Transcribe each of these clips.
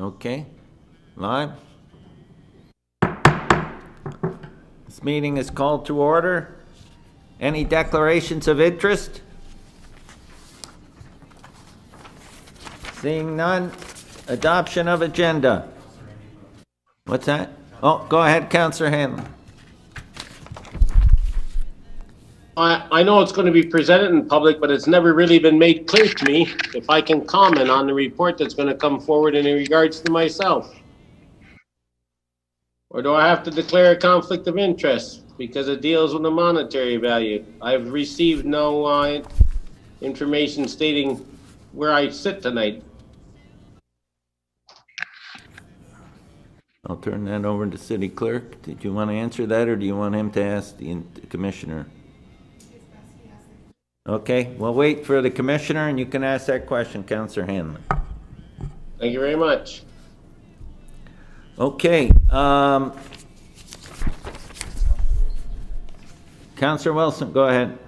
Okay. Live. This meeting is called to order. Any declarations of interest? Seeing none. Adoption of agenda. What's that? Oh, go ahead, Councillor Hanley. I know it's going to be presented in public, but it's never really been made clear to me if I can comment on the report that's going to come forward in regards to myself. Or do I have to declare a conflict of interest because it deals with a monetary value? I've received no information stating where I sit tonight. I'll turn that over to City Clerk. Did you want to answer that, or do you want him to ask the Commissioner? Okay, we'll wait for the Commissioner, and you can ask that question, Councillor Hanley. Thank you very much. Okay. Councillor Wilson, go ahead.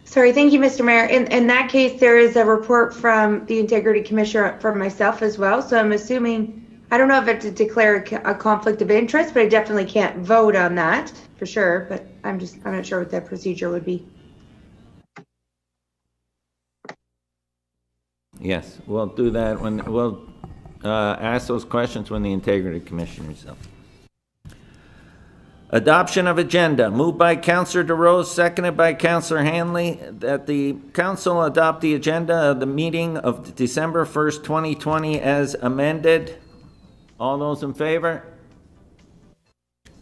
Sorry, thank you, Mr. Mayor. In that case, there is a report from the Integrity Commissioner from myself as well. So I'm assuming, I don't know if I have to declare a conflict of interest, but I definitely can't vote on that for sure. But I'm not sure what that procedure would be. Yes, we'll do that when we'll ask those questions when the Integrity Commissioner is up. Adoption of agenda. Moved by Councillor DeRose, seconded by Councillor Hanley, that the Council adopt the agenda of the meeting of December 1st, 2020 as amended. All those in favor?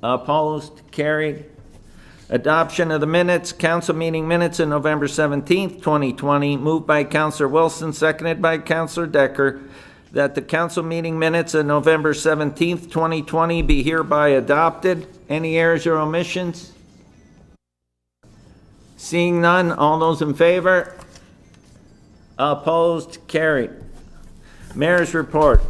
Opposed? Carried. Adoption of the minutes, council meeting minutes of November 17th, 2020, moved by Councillor Wilson, seconded by Councillor Decker, that the council meeting minutes of November 17th, 2020 be hereby adopted. Any errors or omissions? Seeing none, all those in favor? Opposed? Carried. Mayor's report.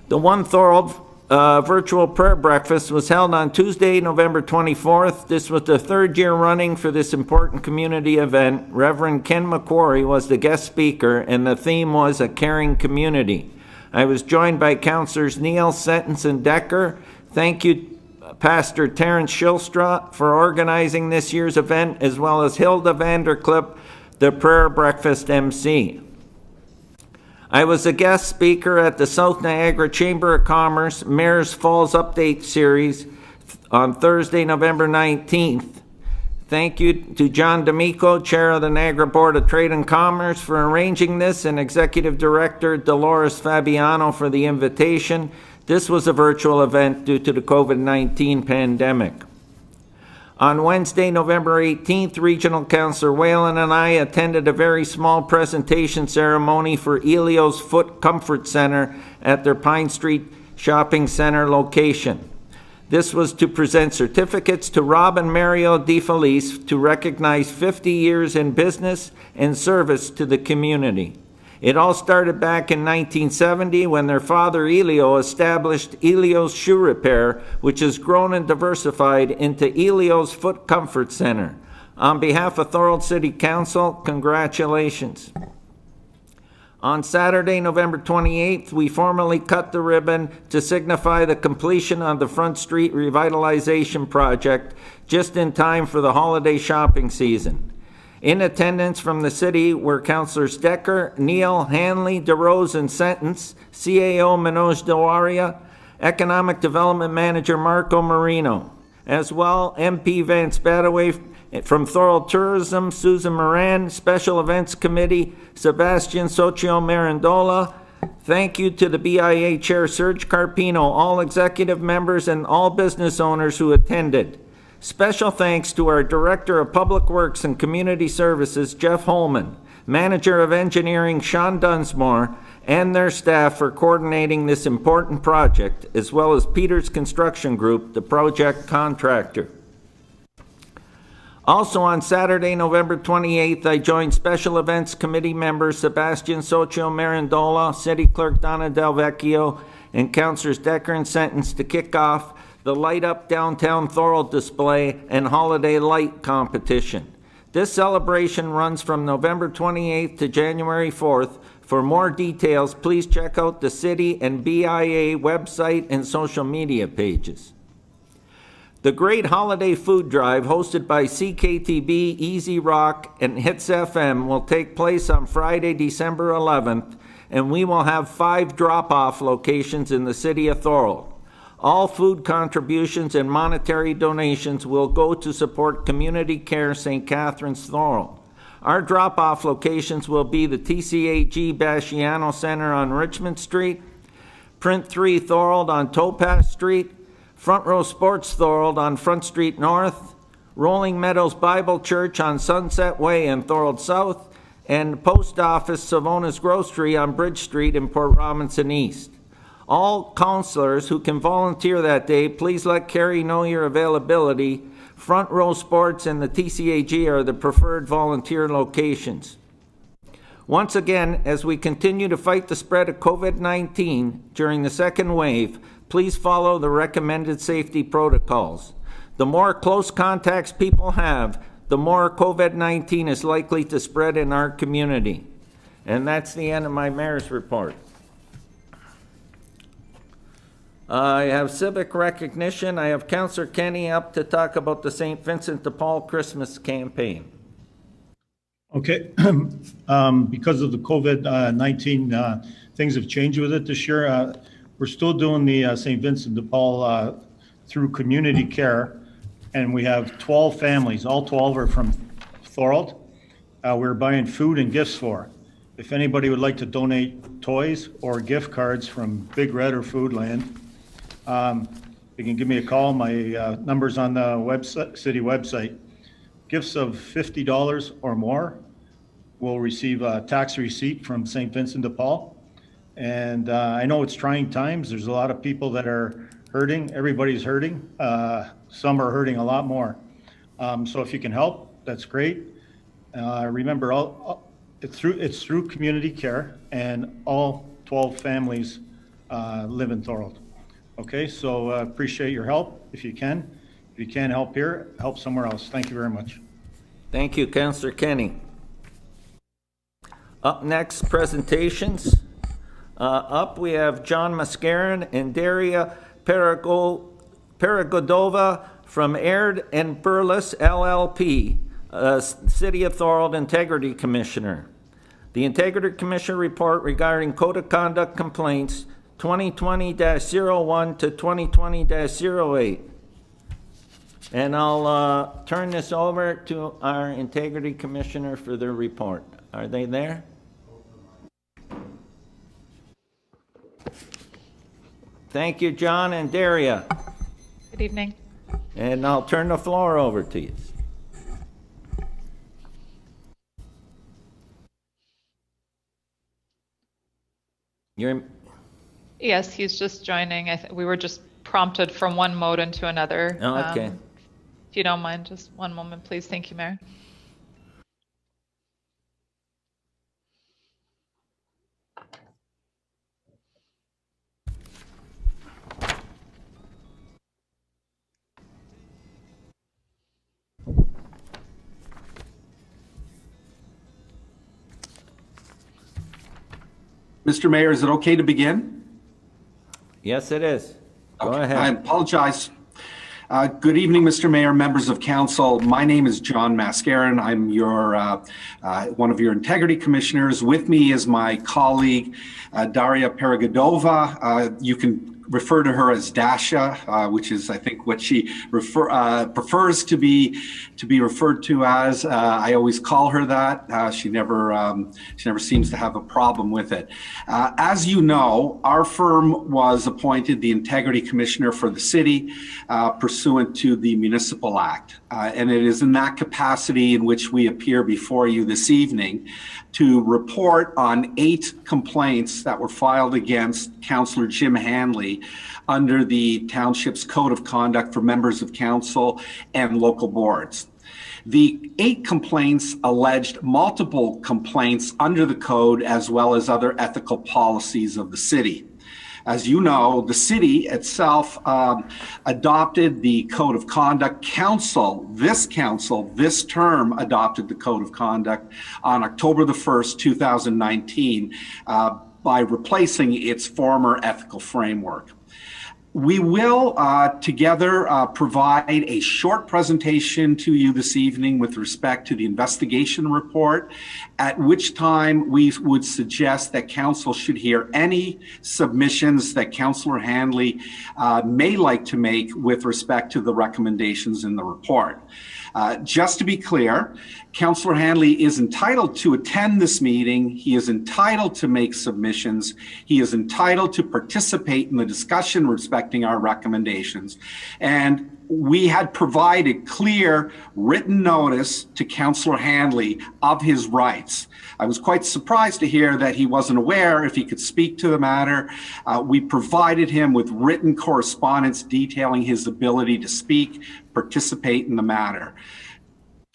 The One Thorold virtual prayer breakfast was held on Tuesday, November 24th. This was the third year running for this important community event. Reverend Ken McQuarrie was the guest speaker, and the theme was a caring community. I was joined by Councillors Neal, Sentence, and Decker. Thank you, Pastor Terence Shilstra, for organizing this year's event, as well as Hilda Vanderklip, the prayer breakfast MC. I was a guest speaker at the South Niagara Chamber of Commerce Mayor's Falls Update Series on Thursday, November 19th. Thank you to John D'Amico, Chair of the Niagara Board of Trade and Commerce, for arranging this, and Executive Director Dolores Fabiano for the invitation. This was a virtual event due to the COVID-19 pandemic. On Wednesday, November 18th, Regional Councillor Whalen and I attended a very small presentation ceremony for Elio's Foot Comfort Center at their Pine Street Shopping Center location. This was to present certificates to Rob and Mario DeFelice to recognize 50 years in business and service to the community. It all started back in 1970 when their father Elio established Elio's Shoe Repair, which has grown and diversified into Elio's Foot Comfort Center. On behalf of Thorold City Council, congratulations. On Saturday, November 28th, we formally cut the ribbon to signify the completion of the Front Street Revitalization Project just in time for the holiday shopping season. In attendance from the city were Councillors Decker, Neal, Hanley, DeRose, and Sentence, CAO Manoj Dawaria, Economic Development Manager Marco Marino. As well, MP Vance Badaway from Thorold Tourism, Susan Moran, Special Events Committee, Sebastian Socio Marandola. Thank you to the BIA Chair Serge Carpino, all executive members, and all business owners who attended. Special thanks to our Director of Public Works and Community Services, Jeff Holman, Manager of Engineering, Sean Dunsmore, and their staff for coordinating this important project, as well as Peters Construction Group, the project contractor. Also on Saturday, November 28th, I joined Special Events Committee member Sebastian Socio Marandola, City Clerk Donna Del Vecchio, and Councillors Decker and Sentence to kick off the Light Up Downtown Thorold display and holiday light competition. This celebration runs from November 28th to January 4th For more details, please check out the City and BIA website and social media pages. The Great Holiday Food Drive, hosted by CKTB, Easy Rock, and Hits FM, will take place on Friday, December 11th, and we will have 5 drop-off locations in the city of Thorold. All food contributions and monetary donations will go to support Community Care St. Catharines Thorold. Our drop-off locations will be the TCAG Basciano Center on Richmond Street, Print 3 Thorold on Topaz Street, Front Row Sports Thorold on Front Street North, Rolling Meadows Bible Church on Sunset Way in Thorold South, and Post Office Savona's Grocery on Bridge Street in Port Robinson East. All councillors who can volunteer that day, please let Carrie know your availability. Front Row Sports and the TCAG are the preferred volunteer locations. Once again, as we continue to fight the spread of COVID-19 during the second wave, please follow the recommended safety protocols. The more close contacts people have, the more COVID-19 is likely to spread in our community. And that's the end of my mayor's report. I have civic recognition. I have Councillor Kenny up to talk about the St. Vincent de Paul Christmas campaign. Okay, because of the COVID-19, things have changed with it this year. We're still doing the St. Vincent de Paul through community care, and we have 12 families. All 12 are from Thorold. We're buying food and gifts for. If anybody would like to donate toys or gift cards from Big Red or Foodland, you can give me a call. My number's on the website, city website. Gifts of $50 or more will receive a tax receipt from St. Vincent de Paul. And I know it's trying times. There's a lot of people that are hurting. Everybody's hurting. Some are hurting a lot more. So if you can help, that's great. Remember, it's through community care, and all 12 families live in Thorold. Okay, so appreciate your help if you can. If you can't help here, help somewhere else. Thank you very much. Thank you, Councillor Kenny. Up next, presentations. Up we have John Mascarin and Daria Paragodova from Aird and Burles LLP, City of Thorold Integrity Commissioner. The Integrity Commissioner report regarding Code of Conduct complaints 2020-01 to 2020-08. And I'll turn this over to our Integrity Commissioner for their report. Are they there? Thank you, John and Daria. Good evening. And I'll turn the floor over to you. Yes, he's just joining. We were just prompted from one mode into another. Oh, okay. If you don't mind, just one moment, please. Thank you, Mayor. Mr. Mayor, is it okay to begin? Yes, it is. Go ahead. I apologize. Good evening, Mr. Mayor, members of council. My name is John Mascarin. I'm your one of your integrity commissioners. With me is my colleague, Daria Paragodova. You can refer to her as Dasha, which is, I think, what she prefers to be referred to as. I always call her that. She never seems to have a problem with it. As you know, our firm was appointed the Integrity Commissioner for the city, pursuant to the Municipal Act. And it is in that capacity in which we appear before you this evening to report on 8 complaints that were filed against Councillor Jim Hanley under the Township's Code of Conduct for members of council and local boards. The 8 complaints alleged multiple complaints under the code as well as other ethical policies of the city. As you know, the city itself adopted the Code of Conduct. This term adopted the Code of Conduct on October the 1st, 2019, by replacing its former ethical framework. We will together provide a short presentation to you this evening with respect to the investigation report, at which time we would suggest that council should hear any submissions that Councillor Hanley may like to make with respect to the recommendations in the report. Just to be clear, Councillor Hanley is entitled to attend this meeting. He is entitled to make submissions. He is entitled to participate in the discussion respecting our recommendations. And we had provided clear written notice to Councillor Hanley of his rights. I was quite surprised to hear that he wasn't aware if he could speak to the matter. We provided him with written correspondence detailing his ability to speak, participate in the matter.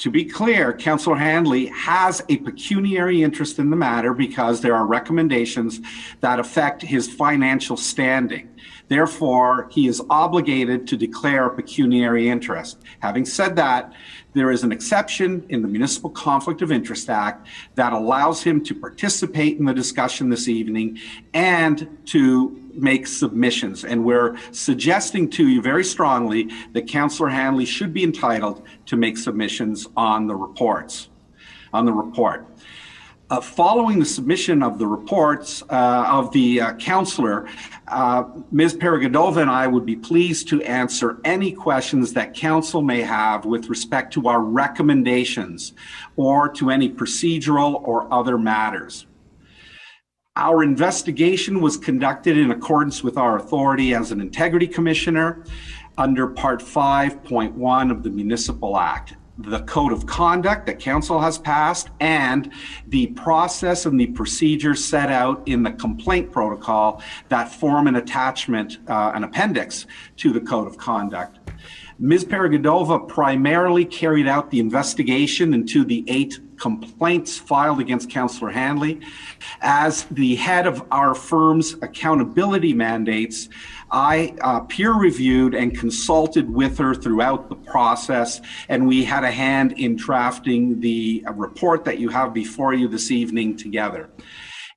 To be clear, Councillor Hanley has a pecuniary interest in the matter because there are recommendations that affect his financial standing. Therefore, he is obligated to declare a pecuniary interest. Having said that, there is an exception in the Municipal Conflict of Interest Act that allows him to participate in the discussion this evening and to make submissions. And we're suggesting to you very strongly that Councillor Hanley should be entitled to make submissions on the report. Following the submission of the reports of the councillor, Ms. Paragodova and I would be pleased to answer any questions that council may have with respect to our recommendations or to any procedural or other matters. Our investigation was conducted in accordance with our authority as an integrity commissioner under Part 5.1 of the Municipal Act, the Code of Conduct that Council has passed, and the process and the procedures set out in the complaint protocol that form an attachment, an appendix to the Code of Conduct. Ms. Paragodova primarily carried out the investigation into the 8 complaints filed against Councillor Hanley. As the head of our firm's accountability mandates, I peer-reviewed and consulted with her throughout the process, and we had a hand in drafting the report that you have before you this evening together.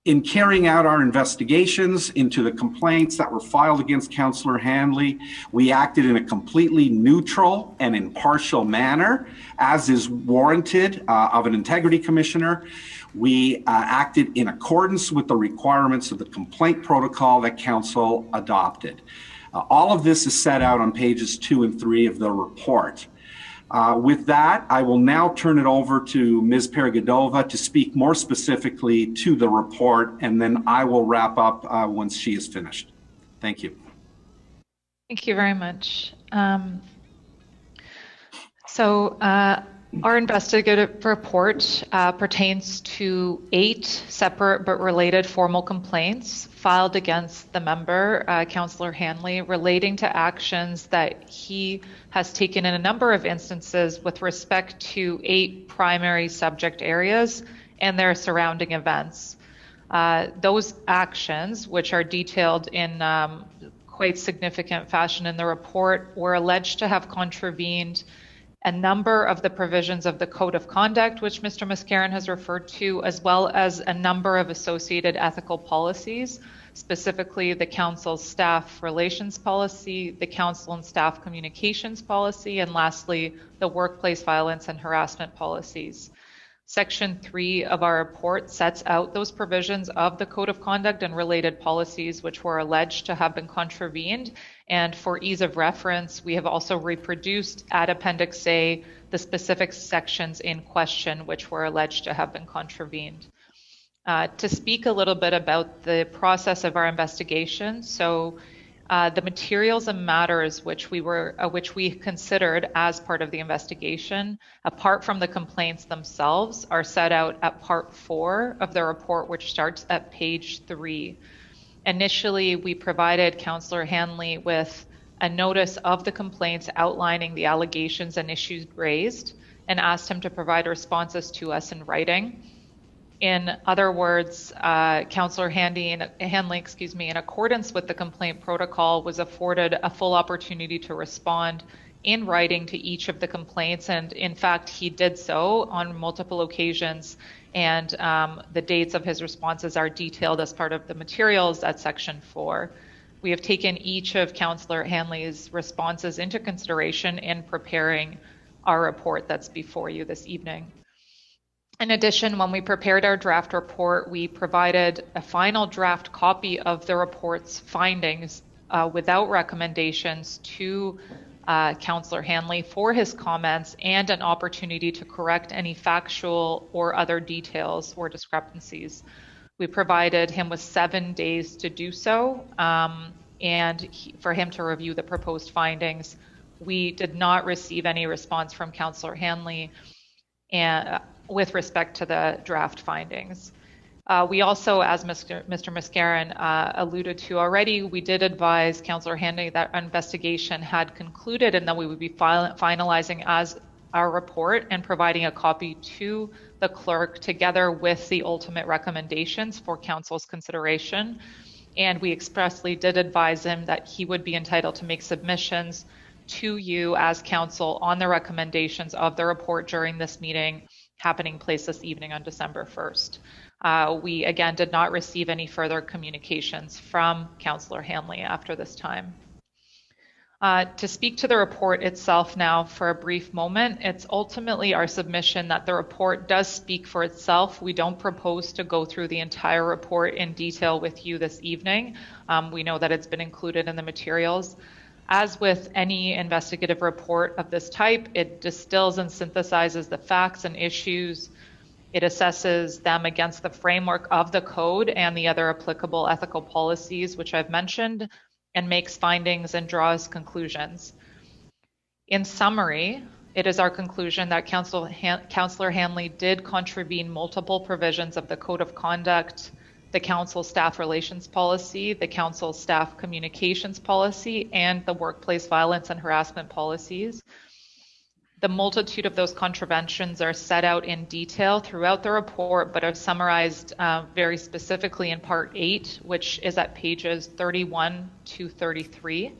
In carrying out our investigations into the complaints that were filed against Councillor Hanley, we acted in a completely neutral and impartial manner, as is warranted of an integrity commissioner. We acted in accordance with the requirements of the complaint protocol that Council adopted. All of this is set out on pages 2 and 3 of the report. With that, I will now turn it over to Ms. Paragodova to speak more specifically to the report, and then I will wrap up once she is finished. Thank you. Thank you very much. Our investigative report pertains to 8 separate but related formal complaints filed against the member, Councillor Hanley, relating to actions that he has taken in a number of instances with respect to 8 primary subject areas and their surrounding events. Those actions, which are detailed in quite significant fashion in the report, were alleged to have contravened a number of the provisions of the Code of Conduct, which Mr. Mascarin has referred to, as well as a number of associated ethical policies, specifically the Council's staff relations policy, the Council and staff communications policy, and lastly, the workplace violence and harassment policies. Section 3 of our report sets out those provisions of the Code of Conduct and related policies which were alleged to have been contravened. And for ease of reference, we have also reproduced at Appendix A the specific sections in question which were alleged to have been contravened. To speak a little bit about the process of our investigation, the materials and matters which we considered as part of the investigation, apart from the complaints themselves, are set out at Part 4 of the report, which starts at page 3. Initially, we provided Councillor Hanley with a notice of the complaints outlining the allegations and issues raised, and asked him to provide responses to us in writing. In other words, Councillor Hanley, in accordance with the complaint protocol, was afforded a full opportunity to respond in writing to each of the complaints, and in fact, he did so on multiple occasions, and the dates of his responses are detailed as part of the materials at Section 4. We have taken each of Councillor Hanley's responses into consideration in preparing our report that's before you this evening. In addition, when we prepared our draft report, we provided a final draft copy of the report's findings without recommendations to Councillor Hanley for his comments and an opportunity to correct any factual or other details or discrepancies. We provided him with 7 days to do so, for him to review the proposed findings. We did not receive any response from Councillor Hanley with respect to the draft findings. We also, as Mr. Mascarin alluded to already, we did advise Councillor Hanley that investigation had concluded and that we would be finalizing as our report and providing a copy to the clerk together with the ultimate recommendations for Council's consideration. And we expressly did advise him that he would be entitled to make submissions to you as Council on the recommendations of the report during this meeting happening place this evening on December 1st. We again did not receive any further communications from Councillor Hanley after this time. To speak to the report itself now for a brief moment, it's ultimately our submission that the report does speak for itself. We don't propose to go through the entire report in detail with you this evening. We know that it's been included in the materials. As with any investigative report of this type, it distills and synthesizes the facts and issues. It assesses them against the framework of the code and the other applicable ethical policies, which I've mentioned, and makes findings and draws conclusions. In summary, it is our conclusion that Councillor Hanley did contravene multiple provisions of the Code of Conduct, the Council Staff Relations Policy, the Council Staff Communications Policy, and the Workplace Violence and Harassment Policies. The multitude of those contraventions are set out in detail throughout the report, but are summarized very specifically in Part 8, which is at pages 31 to 33.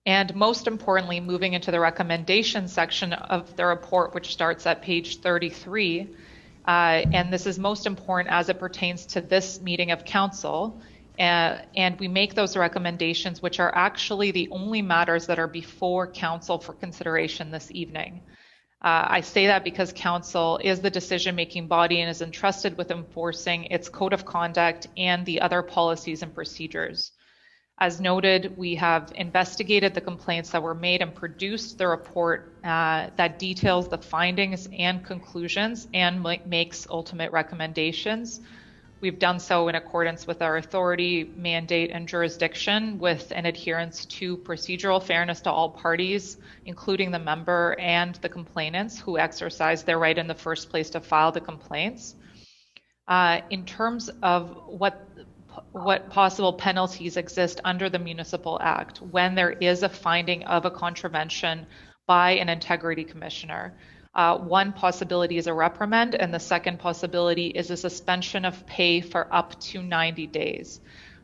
And most importantly, moving into the recommendation section of the report, which starts at page 33, and this is most important as it pertains to this meeting of Council, and we make those recommendations, which are actually the only matters that are before Council for consideration this evening. I say that because Council is the decision-making body and is entrusted with enforcing its Code of Conduct and the other policies and procedures. As noted, we have investigated the complaints that were made and produced the report that details the findings and conclusions and makes ultimate recommendations. We've done so in accordance with our authority, mandate, and jurisdiction, with an adherence to procedural fairness to all parties, including the member and the complainants who exercise their right in the first place to file the complaints. In terms of what possible penalties exist under the Municipal Act when there is a finding of a contravention by an integrity commissioner. One possibility is a reprimand, and the second possibility is a suspension of pay for up to 90 days.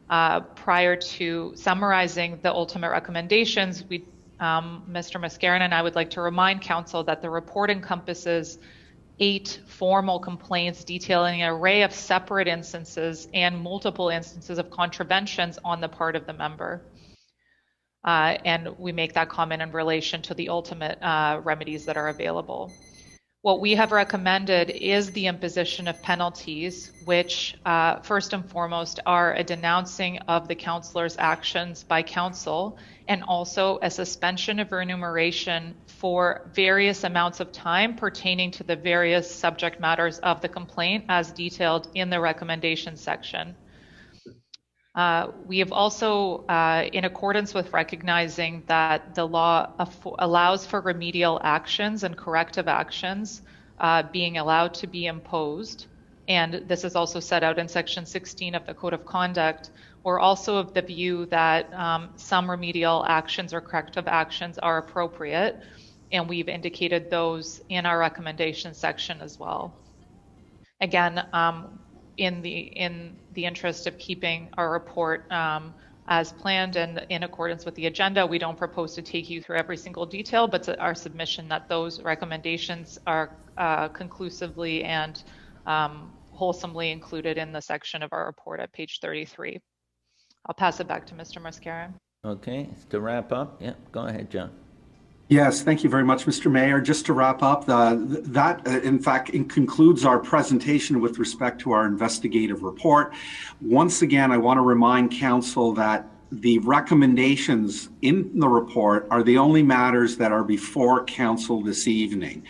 Prior to summarizing the ultimate recommendations, Mr. Mascarin and I would like to remind Council that the report encompasses 8 formal complaints detailing an array of separate instances and multiple instances of contraventions on the part of the member. And we make that comment in relation to the ultimate remedies that are available. What we have recommended is the imposition of penalties, which first and foremost are a denouncing of the councillor's actions by Council, and also a suspension of remuneration for various amounts of time pertaining to the various subject matters of the complaint as detailed in the recommendation section. We have also, in accordance with recognizing that the law allows for remedial actions and corrective actions being allowed to be imposed, and this is also set out in Section 16 of the Code of Conduct, we're also of the view that some remedial actions or corrective actions are appropriate, and we've indicated those in our recommendation section as well. Again, in the interest of keeping our report as planned and in accordance with the agenda, we don't propose to take you through every single detail, but it's our submission that those recommendations are conclusively and wholesomely included in the section of our report at page 33. I'll pass it back to Mr. Mascarin. Okay, to wrap up, yeah, go ahead, John. Yes, thank you very much, Mr. Mayor. Just to wrap up, in fact, it concludes our presentation with respect to our investigative report. Once again, I want to remind Council that the recommendations in the report are the only matters that are before Council this evening.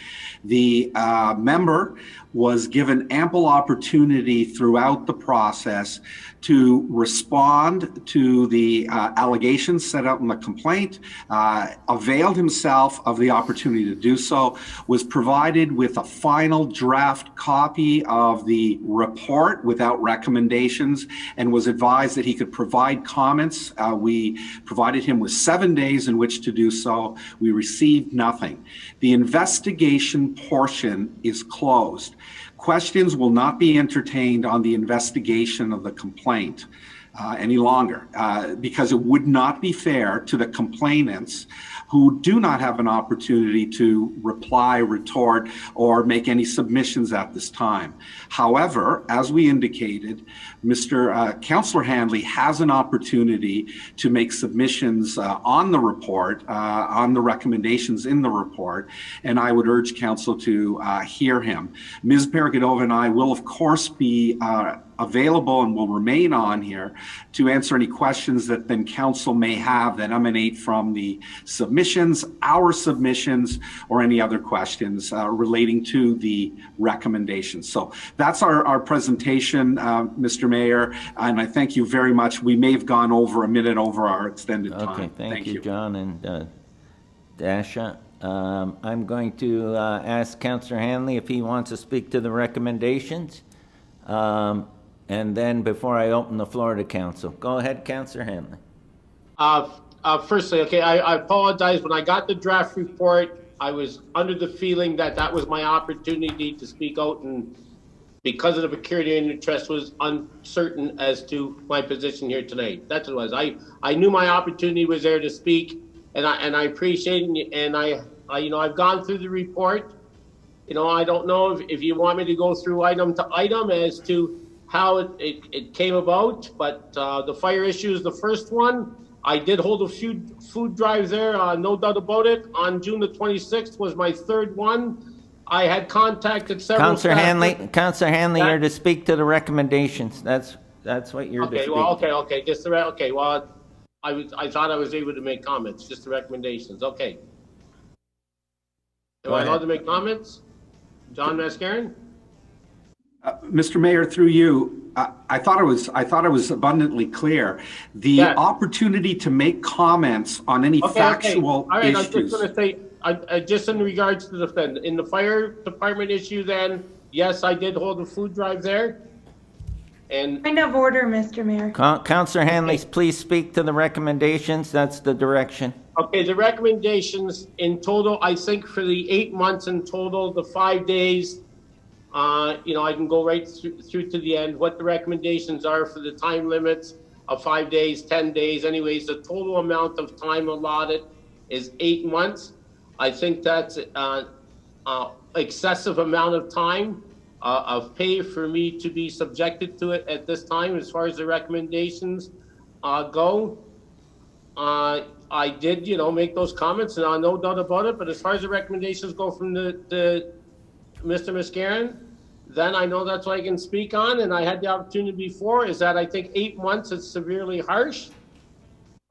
The member was given ample opportunity throughout the process to respond to the allegations set out in the complaint, availed himself of the opportunity to do so, was provided with a final draft copy of the report without recommendations, and was advised that he could provide comments. We provided him with 7 days in which to do so. We received nothing. The investigation portion is closed. Questions will not be entertained on the investigation of the complaint any longer because it would not be fair to the complainants who do not have an opportunity to reply, retort, or make any submissions at this time. However, as we indicated, Councillor Hanley has an opportunity to make submissions on the report, on the recommendations in the report, and I would urge Council to hear him. Ms. Paragadova and I will, of course, be available and will remain on here to answer any questions that then Council may have that emanate from the submissions, our submissions, or any other questions relating to the recommendations. So that's our presentation, Mr. Mayor, and I thank you very much. We may have gone over a minute over our extended time. Okay, thank you, John and Dasha. I'm going to ask Councillor Hanley if he wants to speak to the recommendations. And then before I open the floor to Council. Go ahead, Councillor Hanley. Firstly, okay, I apologize. When I got the draft report, I was under the feeling that that was my opportunity to speak out, and because of the security and interest, was uncertain as to my position here tonight. That's what it was. I knew my opportunity was there to speak, and I appreciate it. And I I've gone through the report. I don't know if you want me to go through item to item as to how it came about, but the fire issue is the first one. I did hold a few food drives there, no doubt about it. On June the 26th was my third one. I had contacted several. Councillor Hanley, you're to speak to the recommendations. That's what you're to speak. Okay. Just the okay. Well, I thought I was able to make comments. Just the recommendations. Okay. Am I allowed to make comments? John Mascarin? Mr. Mayor, through you, I thought it was abundantly clear. The opportunity to make comments on any factual All right, issues. I was just going to say, just in regards to in the fire department issue, then yes, I did hold a food drive there. And Point of order, Mr. Mayor. Councillor Hanley, please speak to the recommendations. That's the direction. Okay, the recommendations in total, I think for the 8 months in total, the 5 days. I can go right through to the end, what the recommendations are for the time limits of 5 days, 10 days. Anyways, the total amount of time allotted is 8 months. I think that's excessive amount of time of pay for me to be subjected to it at this time. As far as the recommendations go, I did, make those comments, and no doubt about it. But as far as the recommendations go from the Mr. Mascarin, then I know that's what I can speak on, and I had the opportunity before, is that I think 8 months is severely harsh.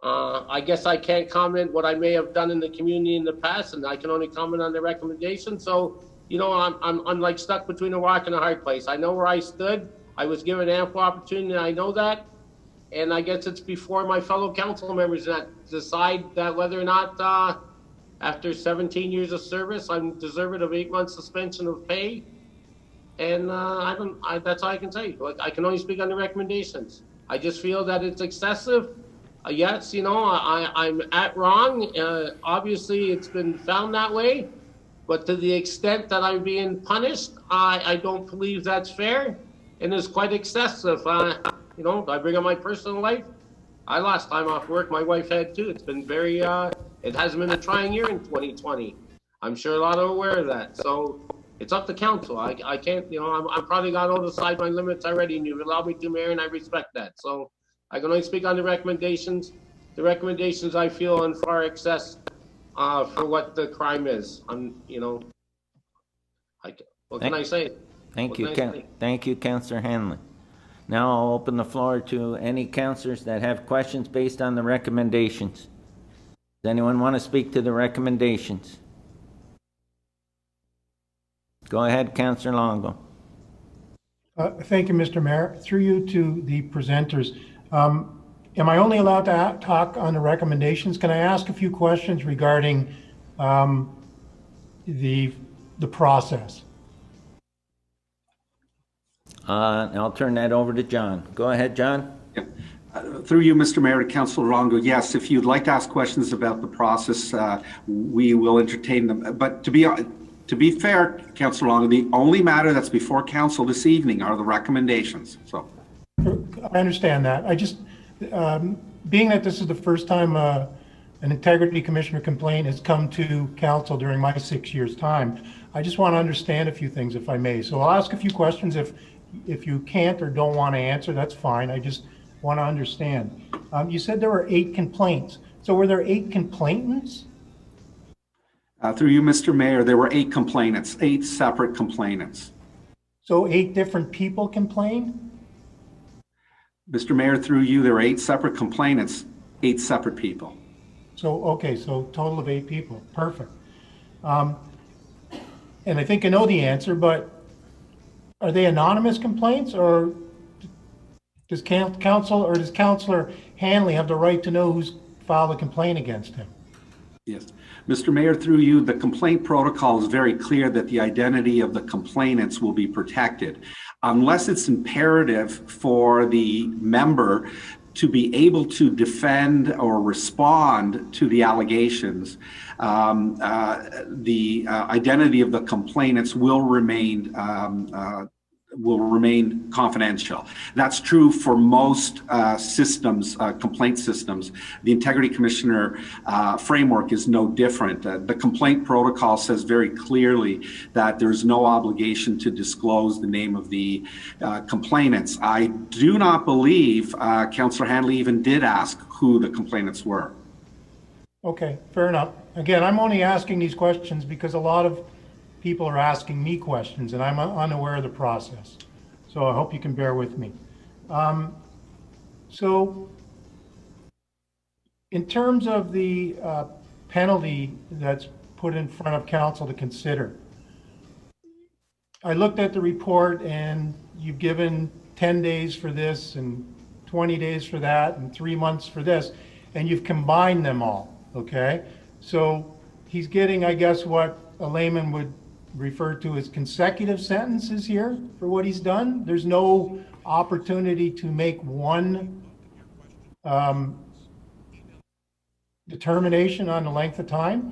I guess I can't comment what I may have done in the community in the past, and I can only comment on the recommendation. So, I'm like stuck between a rock and a hard place. I know where I stood. I was given ample opportunity, I know that. And I guess it's before my fellow council members that decide that whether or not, after 17 years of service, I'm deserving of 8 months suspension of pay. And that's all I can say. I can only speak on the recommendations. I just feel that it's excessive. Yes, I'm at wrong. Obviously, it's been found that way. But to the extent that I'm being punished, I don't believe that's fair and is quite excessive. You know, I bring up my personal life. I lost time off work. My wife had too. It's been very, it hasn't been a trying year in 2020. I'm sure a lot are aware of that. So it's up to council. I can't, you know, I'm probably got outside my limits already, and you've allowed me to, Mayor, and I respect that. So I can only speak on the recommendations. The recommendations I feel in far excess for what the crime is. You know, what can I say? Thank you, Councillor Hanley. Now I'll open the floor to any councillors that have questions based on the recommendations. Does anyone want to speak to the recommendations? Go ahead, Councillor Longo. Thank you, Mr. Mayor. Through you to the presenters. Am I only allowed to talk on the recommendations? Can I ask a few questions regarding the process? I'll turn that over to John. Go ahead, John. Yep. Through you, Mr. Mayor, to Councillor Longo, yes, if you'd like to ask questions about the process, we will entertain them. But to be fair, Councillor Longo, the only matter that's before council this evening are the recommendations. So I understand that. I just, being that this is the first time an integrity commissioner complaint has come to council during my 6 years' time, I just want to understand a few things, if I may. So I'll ask a few questions. If you can't or don't want to answer, that's fine. I just want to understand. You said there were 8 complaints. So were there 8 complainants? Through you, Mr. Mayor, there were 8 complainants, 8 separate complainants. So 8 different people complained? Mr. Mayor, through you, there were 8 separate complainants, 8 separate people. So, okay, so total of 8 people. Perfect. And I think I know the answer, but are they anonymous complaints, or does council or does Councillor Hanley have the right to know who's filed a complaint against him? Yes. Mr. Mayor, through you, the complaint protocol is very clear that the identity of the complainants will be protected. Unless it's imperative for the member to be able to defend or respond to the allegations, the identity of the complainants will remain confidential. That's true for most systems, complaint systems. The Integrity Commissioner framework is no different. The complaint protocol says very clearly that there's no obligation to disclose the name of the complainants. I do not believe Councillor Hanley even did ask who the complainants were. Okay, fair enough. Again, I'm only asking these questions because a lot of people are asking me questions and I'm unaware of the process. So I hope you can bear with me. So in terms of the penalty that's put in front of council to consider, I looked at the report and you've given 10 days for this and 20 days for that and 3 months for this, and you've combined them all, okay? So he's getting, I guess, what a layman would refer to as consecutive sentences here for what he's done. There's no opportunity to make one determination on the length of time.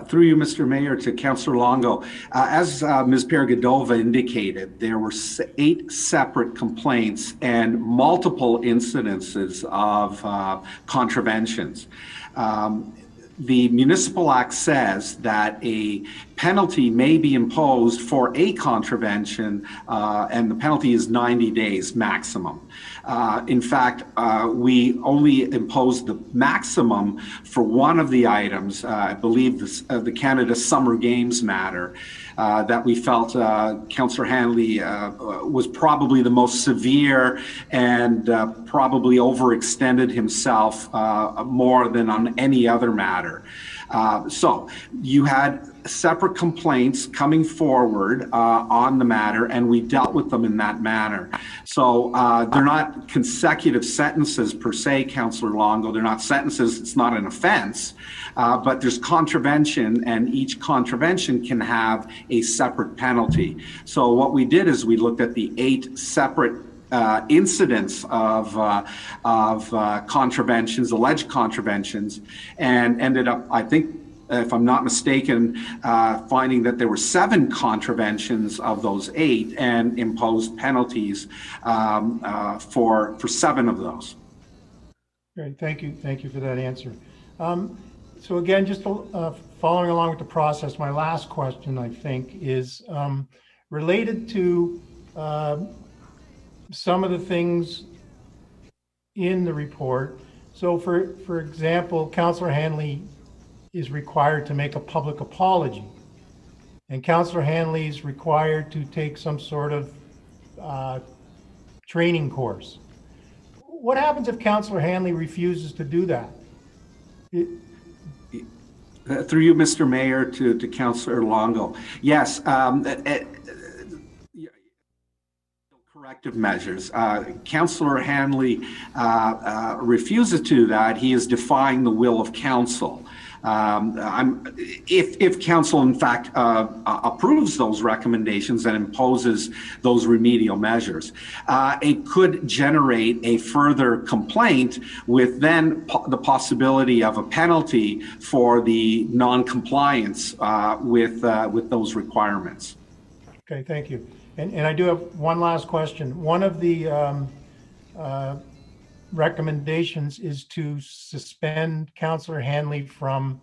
Through you, Mr. Mayor, to Councillor Longo. As Ms. Paragodova indicated, there were 8 separate complaints and multiple incidences of contraventions. The Municipal Act says that a penalty may be imposed for a contravention, and the penalty is 90 days maximum. In fact, we only imposed the maximum for one of the items, I believe the Canada Summer Games matter, that we felt Councillor Hanley was probably the most severe and probably overextended himself more than on any other matter. So you had separate complaints coming forward on the matter, and we dealt with them in that manner. So they're not consecutive sentences per se, Councillor Longo. They're not sentences. It's not an offense, but there's contravention, and each contravention can have a separate penalty. So what we did is we looked at the 8 separate incidents of contraventions, alleged contraventions, and ended up, I think, if I'm not mistaken, finding that there were 7 contraventions of those 8 and imposed penalties for 7 of those. Great, thank you for that answer. So again, just following along with the process, my last question, I think, is related to some of the things in the report. So for example, Councillor Hanley is required to make a public apology, and Councillor Hanley is required to take some sort of training course. What happens if Councillor Hanley refuses to do that? Through you, Mr. Mayor, to Councillor Longo. Yes, corrective measures. Councillor Hanley refuses to do that. He is defying the will of council. If council in fact approves those recommendations and imposes those remedial measures, it could generate a further complaint with then the possibility of a penalty for the non-compliance with those requirements. Okay, thank you. And I do have one last question. One of the recommendations is to suspend Councillor Hanley from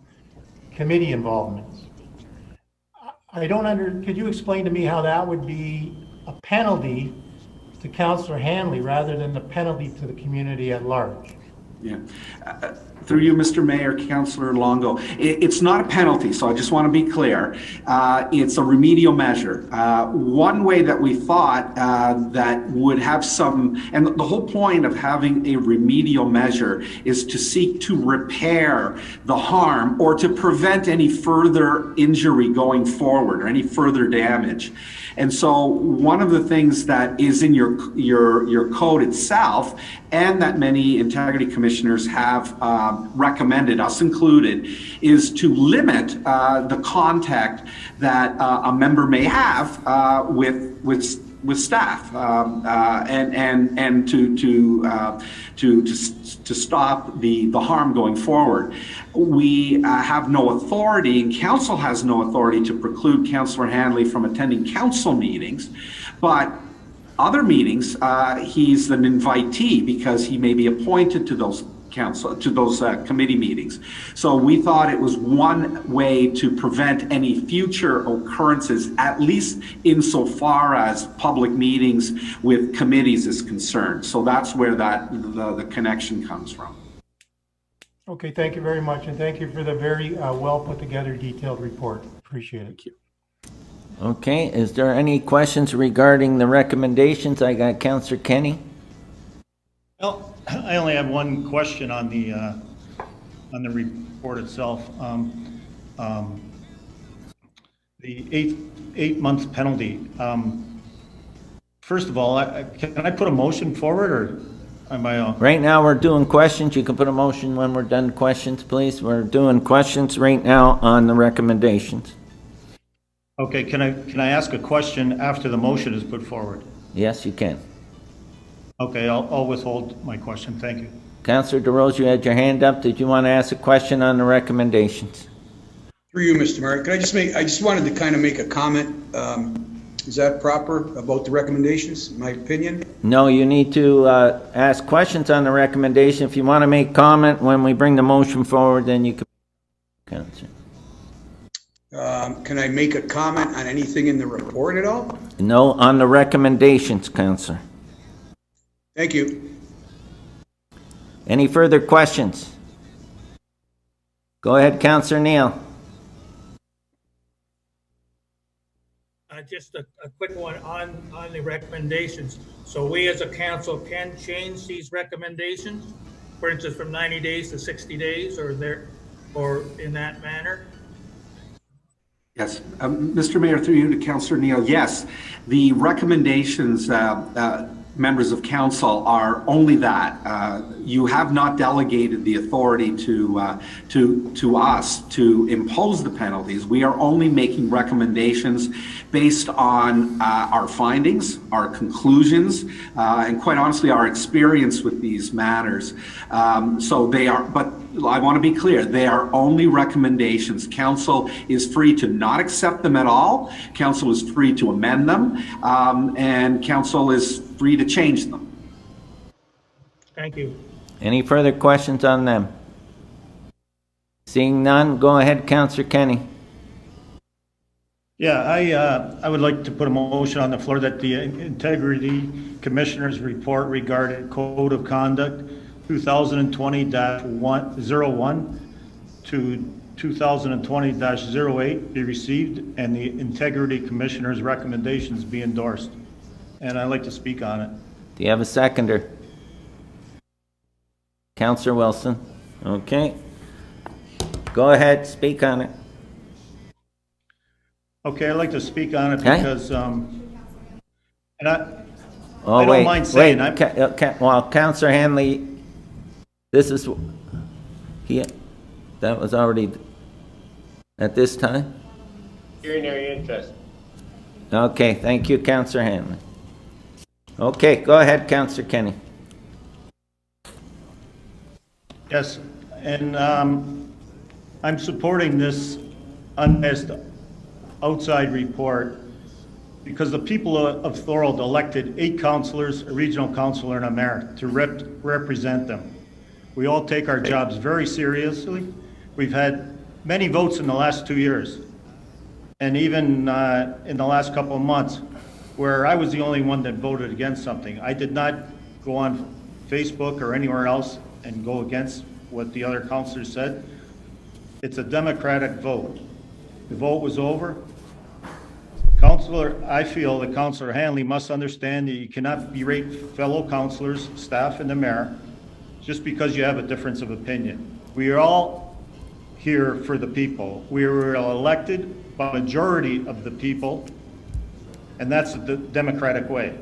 committee involvements. Could you explain to me how that would be a penalty to Councillor Hanley rather than a penalty to the community at large? Yeah. Through you, Mr. Mayor, Councillor Longo, it's not a penalty, so I just want to be clear. It's a remedial measure. One way that we thought that would have some, and the whole point of having a remedial measure is to seek to repair the harm or to prevent any further injury going forward or any further damage. And so one of the things that is in your code itself, and that many integrity commissioners have recommended, us included, is to limit the contact that a member may have with staff, and to stop the harm going forward. We have no authority, and council has no authority to preclude Councillor Hanley from attending council meetings, but other meetings, he's an invitee because he may be appointed to those committee meetings. So we thought it was one way to prevent any future occurrences, at least insofar as public meetings with committees is concerned. So that's where the connection comes from. Okay, thank you very much, and thank you for the very well put together, detailed report. Appreciate it. Thank you. Okay, is there any questions regarding the recommendations? I got Councillor Kenny. Well, I only have one question on the report itself. The eight months penalty. First of all, can I put a motion forward, or am I? Right now, we're doing questions. You can put a motion when we're done questions, please. We're doing questions right now on the recommendations. Okay, can I ask a question after the motion is put forward? Yes, you can. Okay, I'll withhold my question. Thank you. Councillor DeRose, you had your hand up. Did you want to ask a question on the recommendations? Through you, Mr. Mayor, I just wanted to kind of make a comment. Is that proper about the recommendations, in my opinion? No, you need to ask questions on the recommendation. If you want to make comment when we bring the motion forward, then you can. Councillor. Can I make a comment on anything in the report at all? No, on the recommendations, Councillor. Thank you. Any further questions? Go ahead, Councillor Neal. Just a quick one on the recommendations. So we as a council can change these recommendations, for instance, from 90 days to 60 days, or in that manner? Yes, Mr. Mayor, through you to Councillor Neal. Yes, the recommendations, members of council, are only that. You have not delegated the authority to us to impose the penalties. We are only making recommendations based on our findings, our conclusions, and quite honestly, our experience with these matters. So they are, but I want to be clear, they are only recommendations. Council is free to not accept them at all. Council is free to amend them, and council is free to change them. Thank you. Any further questions on them? Seeing none, go ahead, Councillor Kenny. Yeah, I would like to put a motion on the floor that the Integrity Commissioner's report regarding Code of Conduct 2020-01 to 2020-08 be received and the Integrity Commissioner's recommendations be endorsed. And I'd like to speak on it. Do you have a seconder? Councillor Wilson. Okay. Go ahead, speak on it. Okay, I'd like to speak on it Okay. because, and I Oh, don't mind saying, I'm- well, Councillor Hanley, this is, that was already at this time? Hearing their interest. Okay, thank you, Councillor Hanley. Okay, go ahead, Councillor Kenny. yes, and I'm supporting this unbiased outside report because the people of Thorold elected 8 councillors, a regional councillor, and a mayor to represent them. We all take our jobs very seriously. We've had many votes in the last 2 years, and even in the last couple of months, where I was the only one that voted against something. I did not go on Facebook or anywhere else and go against what the other councillors said. It's a democratic vote. The vote was over. I feel that Councillor Hanley must understand that you cannot berate fellow councillors, staff, and the mayor just because you have a difference of opinion. We are all here for the people. We were elected by a majority of the people, and that's the democratic way.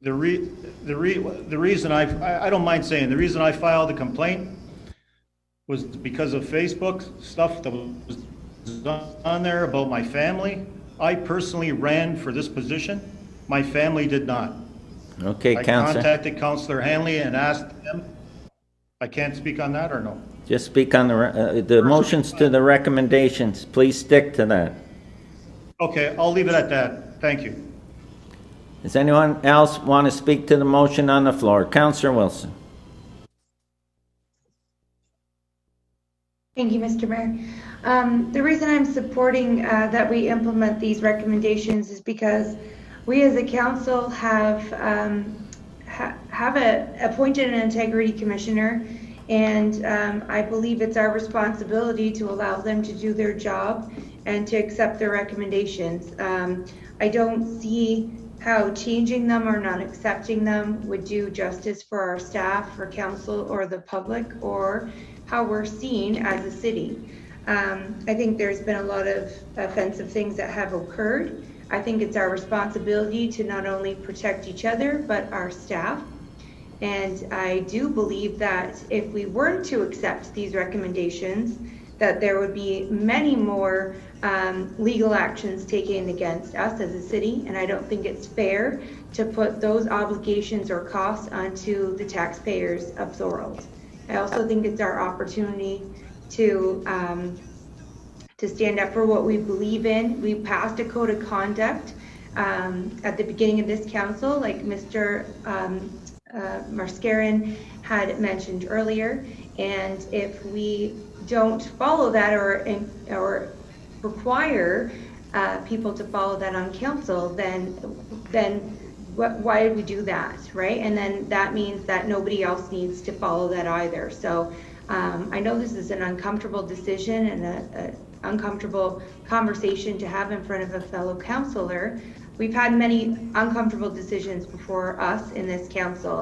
The reason I don't mind saying, the reason I filed a complaint was because of Facebook stuff that was on there about my family. I personally ran for this position. My family did not. Okay, I Councillor. contacted Councillor Hanley and asked him. I can't speak on that or no? Just speak on the motions to the recommendations. Please stick to that. Okay, I'll leave it at that. Thank you. Does anyone else want to speak to the motion on the floor? Councillor Wilson. Thank you, Mr. Mayor. The reason I'm supporting that we implement these recommendations is because we as a council have appointed an integrity commissioner, and I believe it's our responsibility to allow them to do their job and to accept their recommendations. I don't see how changing them or not accepting them would do justice for our staff, for council, or the public, or how we're seen as a city. I think there's been a lot of offensive things that have occurred. I think it's our responsibility to not only protect each other, but our staff. And I do believe that if we weren't to accept these recommendations, that there would be many more legal actions taken against us as a city, and I don't think it's fair to put those obligations or costs onto the taxpayers of Thorold. I also think it's our opportunity to stand up for what we believe in. We passed a code of conduct at the beginning of this council, like Mr. Mascarin had mentioned earlier, and if we don't follow that or require people to follow that on council, then why did we do that, right? And then that means that nobody else needs to follow that either. So I know this is an uncomfortable decision and an uncomfortable conversation to have in front of a fellow councillor. We've had many uncomfortable decisions before us in this council,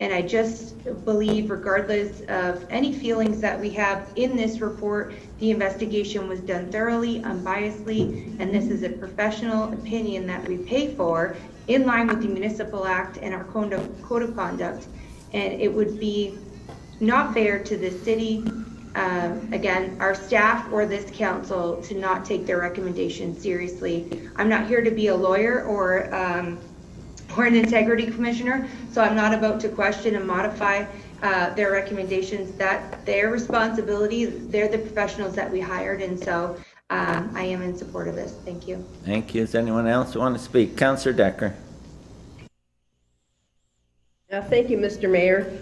and I just believe, regardless of any feelings that we have in this report, the investigation was done thoroughly, unbiasedly, and this is a professional opinion that we pay for in line with the Municipal Act and our code of conduct. And it would be not fair to the city again, our staff or this council to not take their recommendations seriously. I'm not here to be a lawyer or an integrity commissioner, so I'm not about to question and modify their recommendations. That's their responsibility. They're the professionals that we hired, and so I am in support of this. Thank you. Thank you. Does anyone else want to speak? Councillor Decker. Thank you, Mr. Mayor.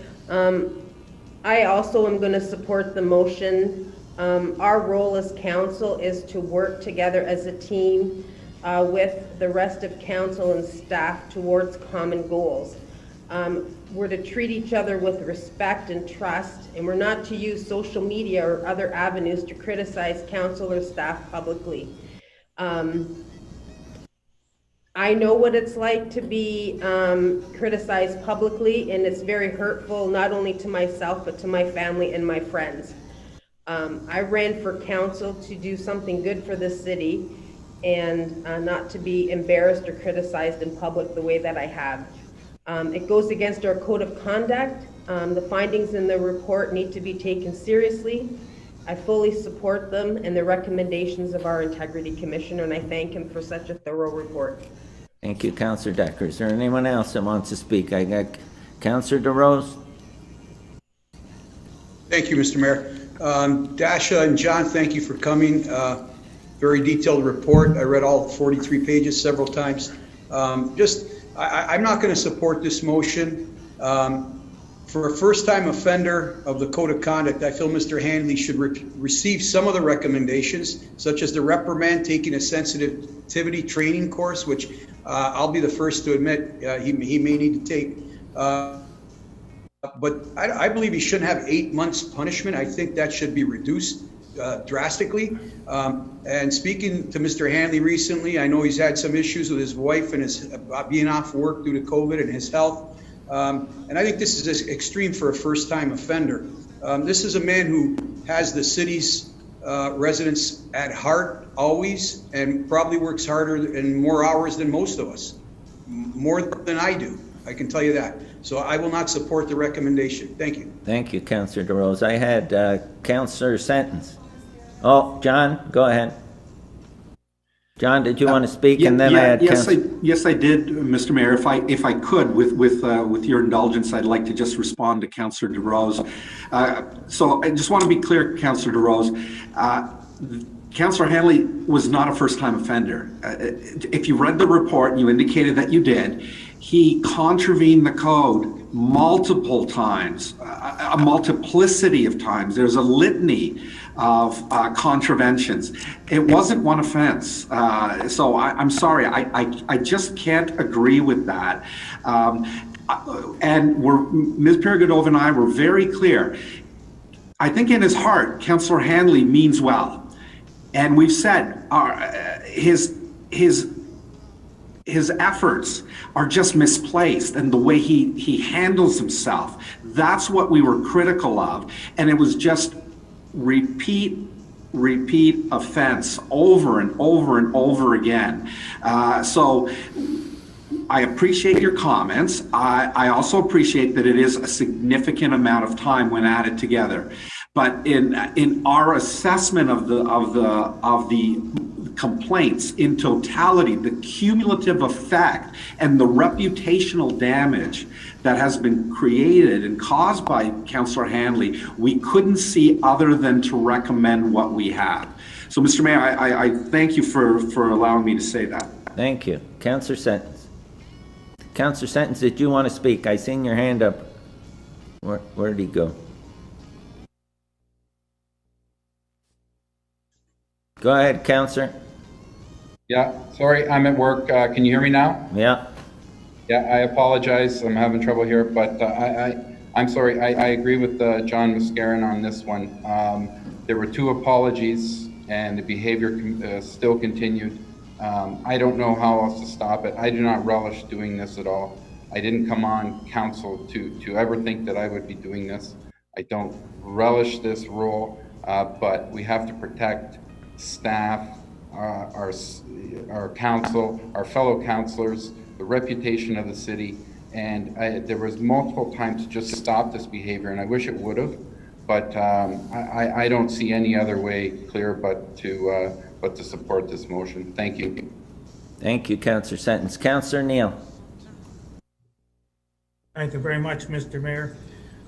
I also am going to support the motion. Our role as council is to work together as a team with the rest of council and staff towards common goals. We're to treat each other with respect and trust, and we're not to use social media or other avenues to criticize council or staff publicly. I know what it's like to be criticized publicly, and it's very hurtful, not only to myself, but to my family and my friends. I ran for council to do something good for the city and not to be embarrassed or criticized in public the way that I have. It goes against our code of conduct. The findings in the report need to be taken seriously. I fully support them and the recommendations of our Integrity Commissioner, and I thank him for such a thorough report. Thank you, Councillor Decker. Is there anyone else that wants to speak? I got Councillor DeRose. Thank you, Mr. Mayor. Dasha and John, thank you for coming. Very detailed report. I read all 43 pages several times. I'm not going to support this motion. For a first-time offender of the Code of Conduct, I feel Mr. Hanley should receive some of the recommendations, such as the reprimand, taking a sensitivity training course, which I'll be the first to admit he may need to take. But I believe he shouldn't have 8 months punishment. I think that should be reduced drastically. And speaking to Mr. Hanley recently, I know he's had some issues with his wife and his being off work due to COVID and his health. And I think this is extreme for a first-time offender. This is a man who has the city's residents at heart always, and probably works harder and more hours than most of us, more than I do. I can tell you that. So I will not support the recommendation. Thank you. Thank you, Councillor DeRose. I had Councillor Sentence. Oh, John, go ahead. John, did you want to speak? And then I had yes, I did, Mr. Mayor. If I could, with your indulgence, I'd like to just respond to Councillor DeRose. So I just want to be clear, Councillor DeRose. Councillor Hanley was not a first-time offender. If you read the report and you indicated that you did, he contravened the code multiple times, a multiplicity of times. There's a litany of contraventions. It wasn't one offense. So I'm sorry, I just can't agree with that. And Ms. Perigodova and I were very clear. I think in his heart, Councillor Hanley means well. And we've said his efforts are just misplaced, and the way he handles himself, that's what we were critical of. And it was just repeat offense over and over and over again. So I appreciate your comments. I also appreciate that it is a significant amount of time when added together. But in our assessment of the complaints in totality, the cumulative effect and the reputational damage that has been created and caused by Councillor Hanley, we couldn't see other than to recommend what we have. So, Mr. Mayor, I thank you for allowing me to say that. Thank you. Councillor Sentence. Councillor Sentence, did you want to speak? I seen your hand up. Where did he go? Go ahead, Councillor. Yeah, sorry, I'm at work. Can you hear me now? Yeah. Yeah, I apologize. I'm having trouble here, but I'm sorry. I agree with John Mascarin on this one. There were 2 apologies, and the behavior still continued. I don't know how else to stop it. I do not relish doing this at all. I didn't come on council to ever think that I would be doing this. I don't relish this role, but we have to protect staff, our council, our fellow councillors, the reputation of the city. And there was multiple times to just stop this behavior, and I wish it would have. But I don't see any other way clear but to support this motion. Thank you. Thank you, Councillor Sentence. Councillor Neal. Thank you very much, Mr. Mayor.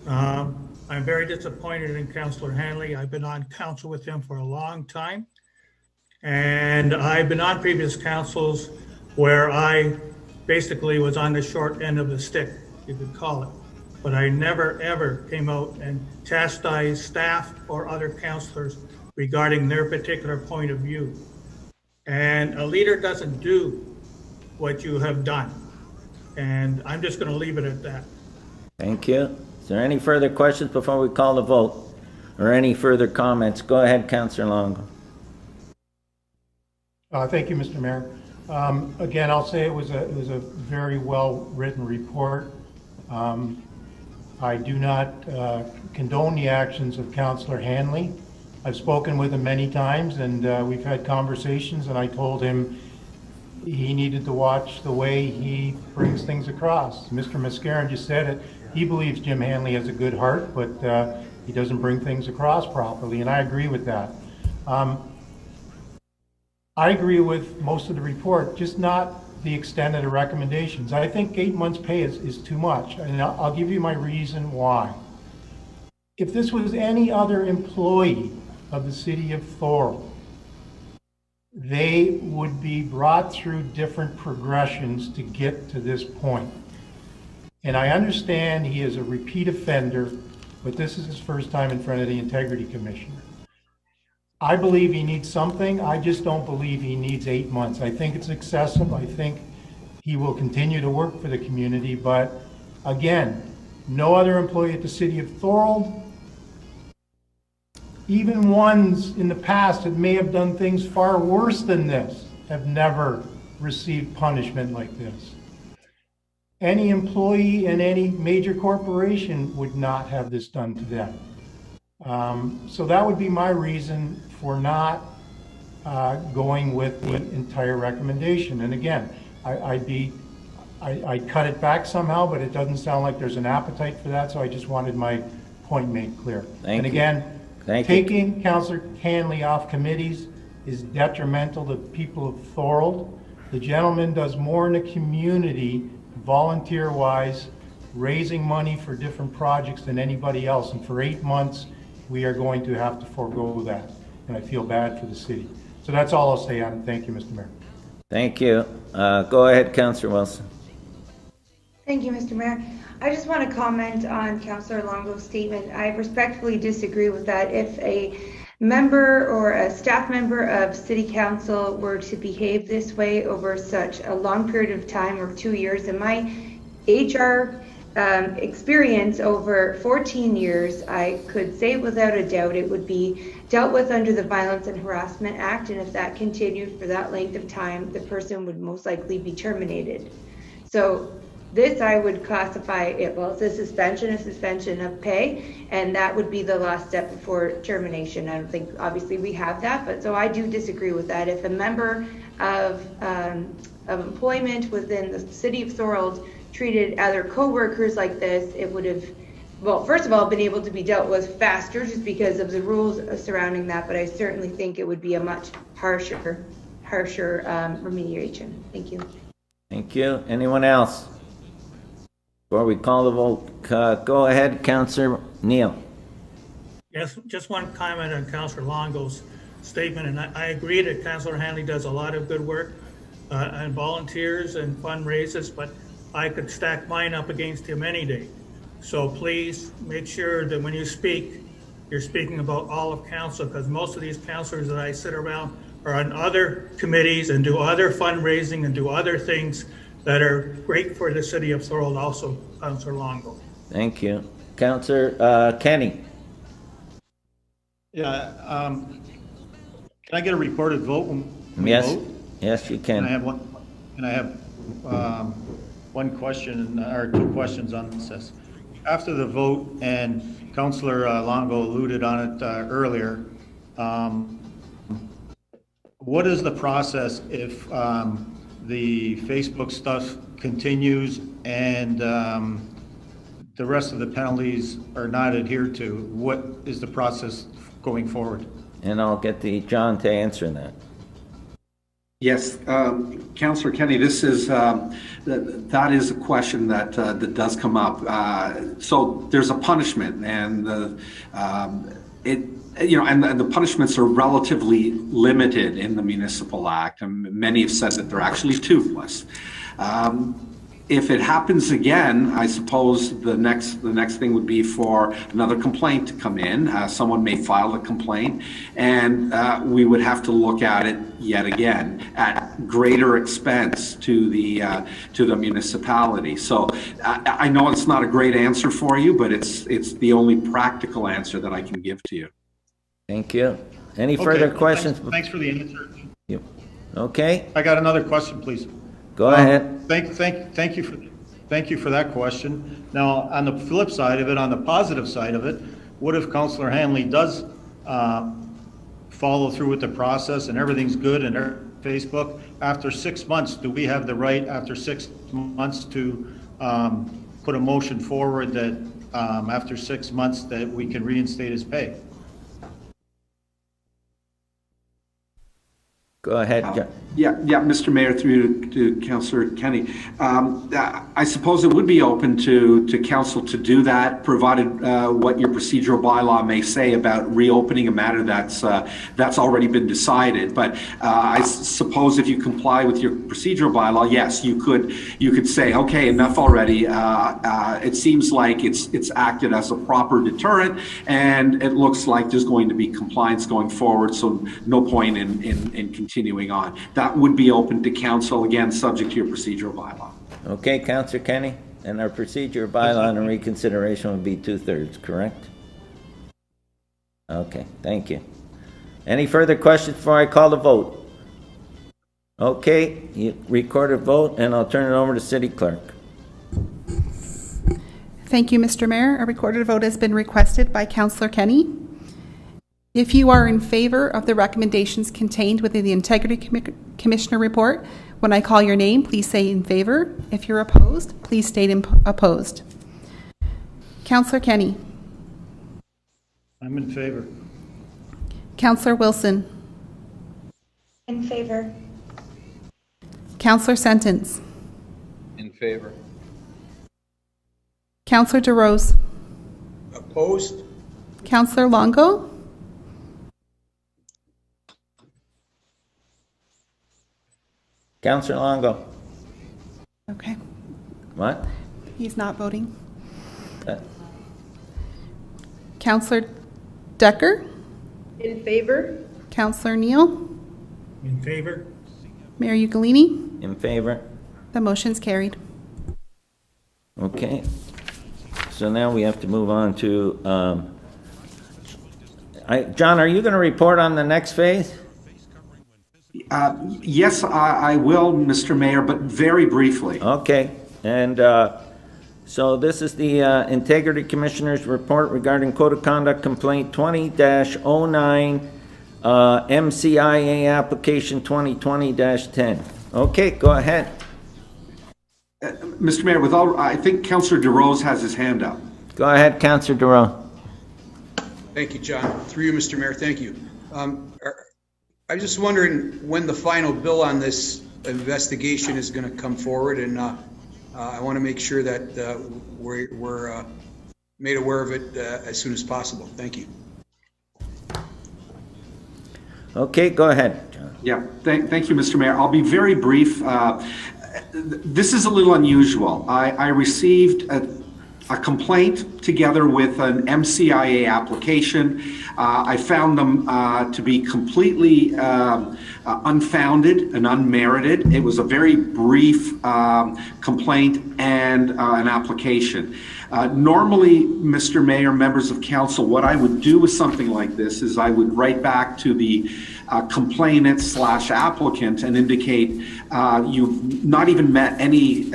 I'm very disappointed in Councillor Hanley. I've been on council with him for a long time. And I've been on previous councils where I basically was on the short end of the stick, you could call it. But I never, ever came out and chastised staff or other councillors regarding their particular point of view. And a leader doesn't do what you have done. And I'm just going to leave it at that. Thank you. Is there any further questions before we call the vote? Or any further comments? Go ahead, Councillor Longo. Thank you, Mr. Mayor. Again, I'll say it was a very well-written report. I do not condone the actions of Councillor Hanley. I've spoken with him many times, and we've had conversations, and I told him he needed to watch the way he brings things across. Mr. Mascaron just said it. He believes Jim Hanley has a good heart, but he doesn't bring things across properly, and I agree with that. I agree with most of the report, just not the extent of the recommendations. I think 8 months' pay is too much, and I'll give you my reason why. If this was any other employee of the city of Thorold, they would be brought through different progressions to get to this point. And I understand he is a repeat offender, but this is his first time in front of the Integrity Commissioner. I believe he needs something. I just don't believe he needs 8 months. I think it's excessive. I think he will continue to work for the community. But again, no other employee at the city of Thorold, even ones in the past that may have done things far worse than this, have never received punishment like this. Any employee in any major corporation would not have this done to them. So that would be my reason for not going with the entire recommendation. And again, I'd cut it back somehow, but it doesn't sound like there's an appetite for that, so I just wanted my point made clear. Thank and you. again, Thank you. taking Councillor Hanley off committees is detrimental to the people of Thorold. The gentleman does more in the community, volunteer-wise, raising money for different projects than anybody else. And for 8 months, we are going to have to forego that. And I feel bad for the city. So that's all I'll say on it. Thank you, Mr. Mayor. Thank you. Go ahead, Councillor Wilson. Thank you, Mr. Mayor. I just want to comment on Councillor Longo's statement. I respectfully disagree with that. If a member or a staff member of City Council were to behave this way over such a long period of time, or 2 years, in my HR experience over 14 years, I could say without a doubt it would be dealt with under the Violence and Harassment Act, and if that continued for that length of time, the person would most likely be terminated. So this I would classify it, well, it's a suspension of pay, and that would be the last step before termination. I don't think, obviously, we have that, but so I do disagree with that. If a member of employment within the city of Thorold treated other co-workers like this, it would have, well, first of all, been able to be dealt with faster just because of the rules surrounding that, but I certainly think it would be a much harsher remediation. Thank you. Thank you. Anyone else? Before we call the vote, go ahead, Councillor Neal. Yes, just one comment on Councillor Longo's statement, and I agree that Councillor Hanley does a lot of good work and volunteers and fundraisers, but I could stack mine up against him any day. So please make sure that when you speak, you're speaking about all of council, because most of these councillors that I sit around are on other committees and do other fundraising and do other things that are great for the city of Thorold, also, Councillor Longo. Thank you. Councillor Kenny. Yeah, can I get a recorded vote when we Yes. vote? Yes, you And I can. have one question, or two questions on this. After the vote, and Councillor Longo alluded on it earlier, what is the process if the Facebook stuff continues and the rest of the penalties are not adhered to, what is the process going forward? And I'll get John to answer that. Yes, Councillor Kenny, this is that is a question that that does come up. So there's a punishment, and and the punishments are relatively limited in the Municipal Act, and many have said that they're actually toothless. If it happens again, I suppose the next thing would be for another complaint to come in. Someone may file a complaint, and we would have to look at it yet again at greater expense to the municipality. So I know it's not a great answer for you, but it's the only practical answer that I can give to you. Thank you. Any further questions? Thanks for the answer. Okay, I got another question, please. go ahead. Thank you for that question. Now, on the flip side of it, on the positive side of it, what if Councillor Hanley does follow through with the process and everything's good and Facebook? After 6 months, do we have the right after 6 months to put a motion forward that after 6 months that we can reinstate his pay? Go ahead, John. Yeah, Mr. Mayor, through to Councillor Kenny. I suppose it would be open to council to do that, provided what your procedural bylaw may say about reopening a matter that's already been decided. But I suppose if you comply with your procedural bylaw, yes, you could say, okay, enough already. It seems like it's acted as a proper deterrent, and it looks like there's going to be compliance going forward. So no point in continuing on. That would be open to council, again, subject to your procedural bylaw. Okay, Councillor Kenny, and our procedure bylaw and reconsideration would be 2/3, correct? Okay, thank you. Any further questions before I call the vote? Okay, you record a vote, and I'll turn it over to City Clerk. Thank you, Mr. Mayor. A recorded vote has been requested by Councillor Kenny. If you are in favor of the recommendations contained within the Integrity Commissioner report, when I call your name, please say in favor. If you're opposed, please state opposed. Councillor Kenny. I'm in favor. Councillor Wilson. In favor. Councillor Sentence. In favor. Councillor DeRose. Opposed? Councillor Longo. Councillor Longo. Okay, What? he's not voting. Uh, Councillor Decker. In favor? Councillor Neal. In favor? Mayor Ugolini. In favor? The motion's carried. Okay. So now we have to move on to, John, are you going to report on the next phase? Yes, I will, Mr. Mayor, but very briefly. Okay, and so this is the Integrity Commissioner's report regarding Code of Conduct Complaint 20-09, MCIA Application 2020-10. Okay, go ahead. Mr. Mayor, I think Councillor DeRose has his hand up. Go ahead, Councillor Duron. Thank you, John. Through you, Mr. Mayor, thank you. I'm just wondering when the final bill on this investigation is going to come forward, and I want to make sure that we're made aware of it as soon as possible. Thank you. Okay, go ahead, John. Yeah, thank you, Mr. Mayor. I'll be very brief. This is a little unusual. I received a complaint together with an MCIA application. I found them to be completely unfounded and unmerited. It was a very brief complaint and an application. Normally, Mr. Mayor, members of council, what I would do with something like this is I would write back to the complainant / applicant and indicate you've not even met any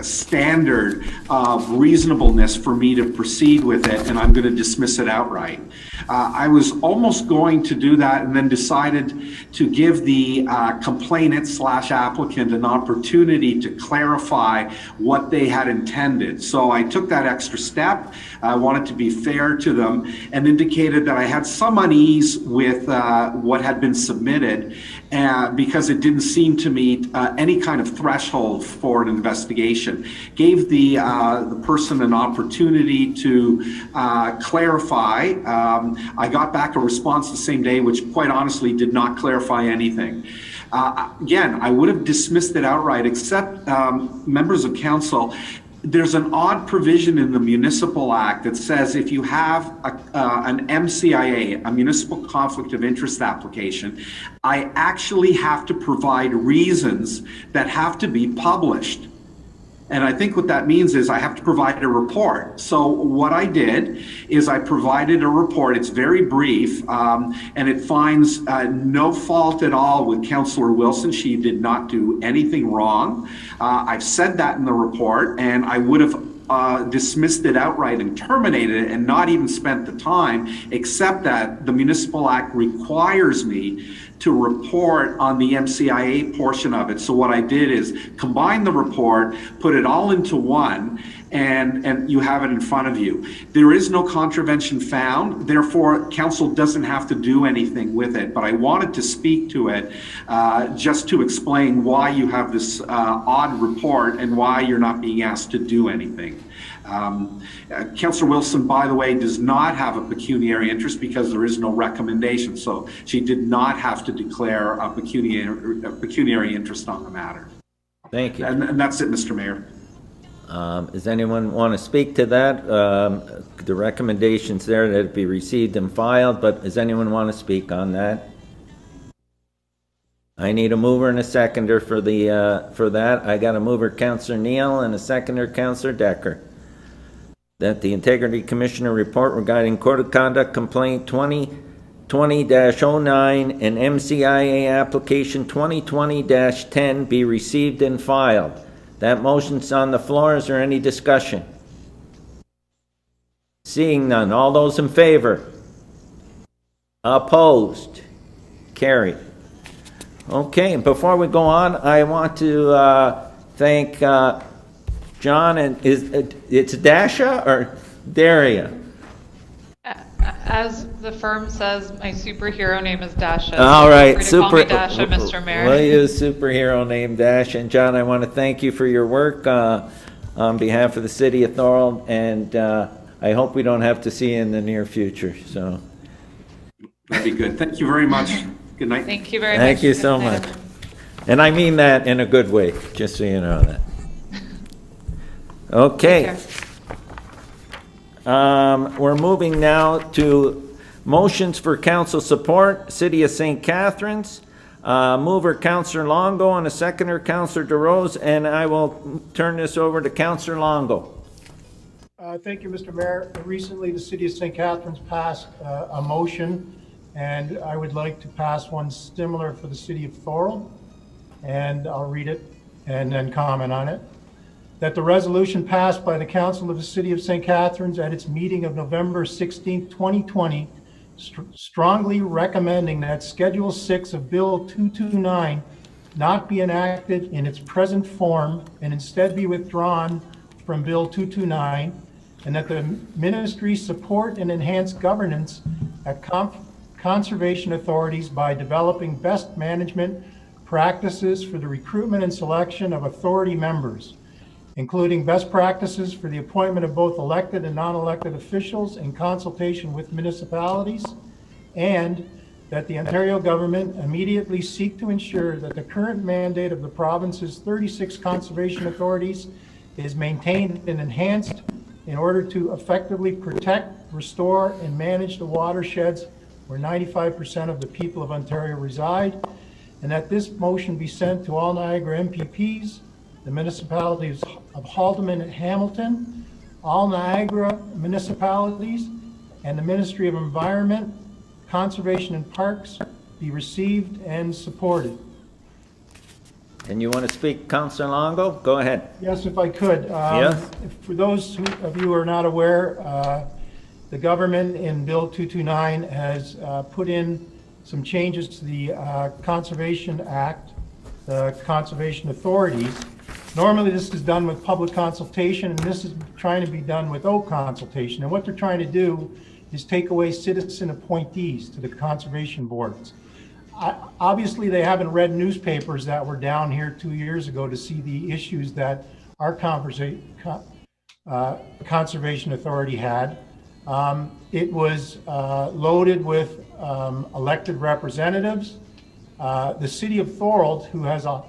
standard of reasonableness for me to proceed with it, and I'm going to dismiss it outright. I was almost going to do that and then decided to give the complainant / applicant an opportunity to clarify what they had intended. So I took that extra step. I wanted to be fair to them and indicated that I had some unease with what had been submitted because it didn't seem to meet any kind of threshold for an investigation. Gave the person an opportunity to clarify. I got back a response the same day, which quite honestly did not clarify anything. Again, I would have dismissed it outright, except members of council, there's an odd provision in the Municipal Act that says if you have an MCIA, a Municipal Conflict of Interest application, I actually have to provide reasons that have to be published. And I think what that means is I have to provide a report. So what I did is I provided a report. It's very brief, and it finds no fault at all with Councillor Wilson. She did not do anything wrong. I've said that in the report, and I would have dismissed it outright and terminated it and not even spent the time, except that the Municipal Act requires me to report on the MCIA portion of it. So what I did is combine the report, put it all into one, and you have it in front of you. There is no contravention found, therefore council doesn't have to do anything with it, but I wanted to speak to it just to explain why you have this odd report and why you're not being asked to do anything. Councillor Wilson, by the way, does not have a pecuniary interest because there is no recommendation, so she did not have to declare a pecuniary interest on the matter. Thank you. And that's it, Mr. Mayor. Does anyone want to speak to that? The recommendations there that it be received and filed, but does anyone want to speak on that? I need a mover and a seconder for that. I got a mover, Councillor Neal, and a seconder, Councillor Decker. That the Integrity Commissioner report regarding Code of Conduct Complaint 2020-09 and MCIA Application 2020-10 be received and filed. That motion's on the floor. Is there any discussion? Seeing none. All those in favor? Opposed? Carried. Okay, and before we go on, I want to thank John, and it's Dasha or Daria? As the firm says, my superhero name is Dasha. All right, Feel free to call me Dasha, Mr. Mayor. We'll use superhero name Dasha. And John, I want to thank you for your work on behalf of the city of Thorold, and I hope we don't have to see you in the near future. So That'd be good. Thank you very much. Good night. Thank you very much. thank you so much. And I mean that in a good way, just so you know that. Okay. We're moving now to motions for council support, City of St. Catharines. Mover Councillor Longo and a seconder Councillor DeRose, and I will turn this over to Councillor Longo. Thank you, Mr. Mayor. Recently, the City of St. Catharines passed a motion, and I would like to pass one similar for the City of Thorold, and I'll read it and then comment on it. That the resolution passed by the Council of the City of St. Catharines at its meeting of November 16, 2020, strongly recommending that Schedule 6 of Bill 229 not be enacted in its present form and instead be withdrawn from Bill 229, and that the ministry support and enhance governance at conservation authorities by developing best management practices for the recruitment and selection of authority members, including best practices for the appointment of both elected and non-elected officials in consultation with municipalities, and that the Ontario government immediately seek to ensure that the current mandate of the province's 36 conservation authorities is maintained and enhanced in order to effectively protect, restore, and manage the watersheds where 95% of the people of Ontario reside, and that this motion be sent to all Niagara MPPs, the municipalities of Haldimand and Hamilton, all Niagara municipalities, and the Ministry of Environment, Conservation and Parks, be received and supported. And you want to speak, Councillor Longo? Go ahead. Yes, if I could. Yes. For those of you who are not aware, the government in Bill 229 has put in some changes to the Conservation Act, the Conservation Authorities. Normally, this is done with public consultation, and this is trying to be done without consultation. And what they're trying to do is take away citizen appointees to the conservation boards. Obviously, they haven't read newspapers that were down here 2 years ago to see the issues that our Conservation Authority had. It was loaded with elected representatives. The city of Thorold, who has a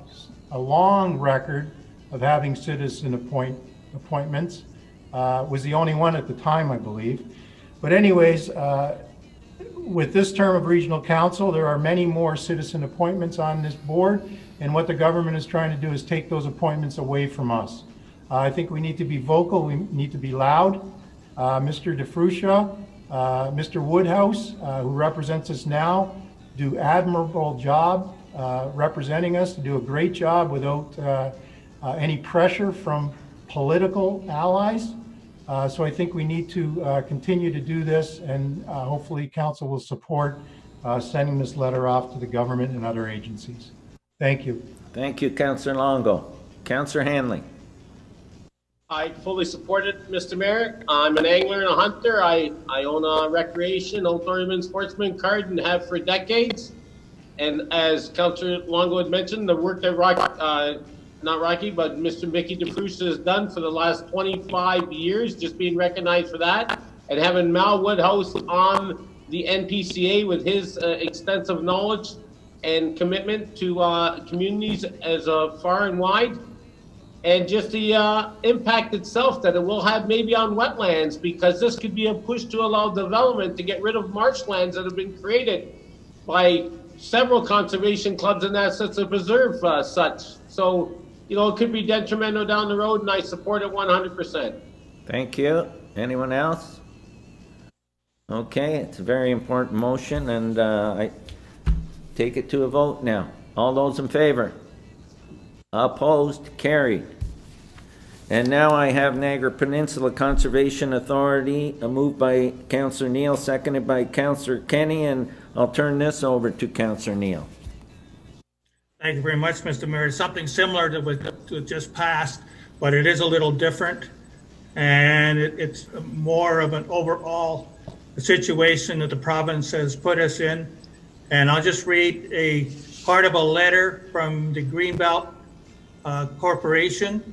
long record of having citizen appointments, was the only one at the time, I believe. But anyways, with this term of regional council, there are many more citizen appointments on this board, and what the government is trying to do is take those appointments away from us. I think we need to be vocal, we need to be loud. Mr. DeFruscia, Mr. Woodhouse, who represents us now, do admirable job representing us, do a great job without any pressure from political allies. So I think we need to continue to do this, and hopefully council will support sending this letter off to the government and other agencies. Thank you. Thank you, Councillor Longo. Councillor Hanley. I fully support it, Mr. Mayor. I'm an angler and a hunter. I own a recreation, outdoorman, sportsman card and have for decades. And as Councillor Longo had mentioned, the work that Mr. Mickey DeFruscia has done for the last 25 years, just being recognized for that, and having Mal Woodhouse on the NPCA with his extensive knowledge and commitment to communities as far and wide, and just the impact itself that it will have maybe on wetlands, because this could be a push to allow development to get rid of marshlands that have been created by several conservation clubs and assets to preserve such. So, you know, it could be detrimental down the road, and I support it 100%. Thank you. Anyone else? Okay, it's a very important motion, and I take it to a vote now. All those in favor? Opposed? Carried. And now I have Niagara Peninsula Conservation Authority, a move by Councillor Neal, seconded by Councillor Kenny, and I'll turn this over to Councillor Neal. Thank you very much, Mr. Mayor. It's something similar to what just passed, but it is a little different, and it's more of an overall situation that the province has put us in. And I'll just read a part of a letter from the Greenbelt Corporation,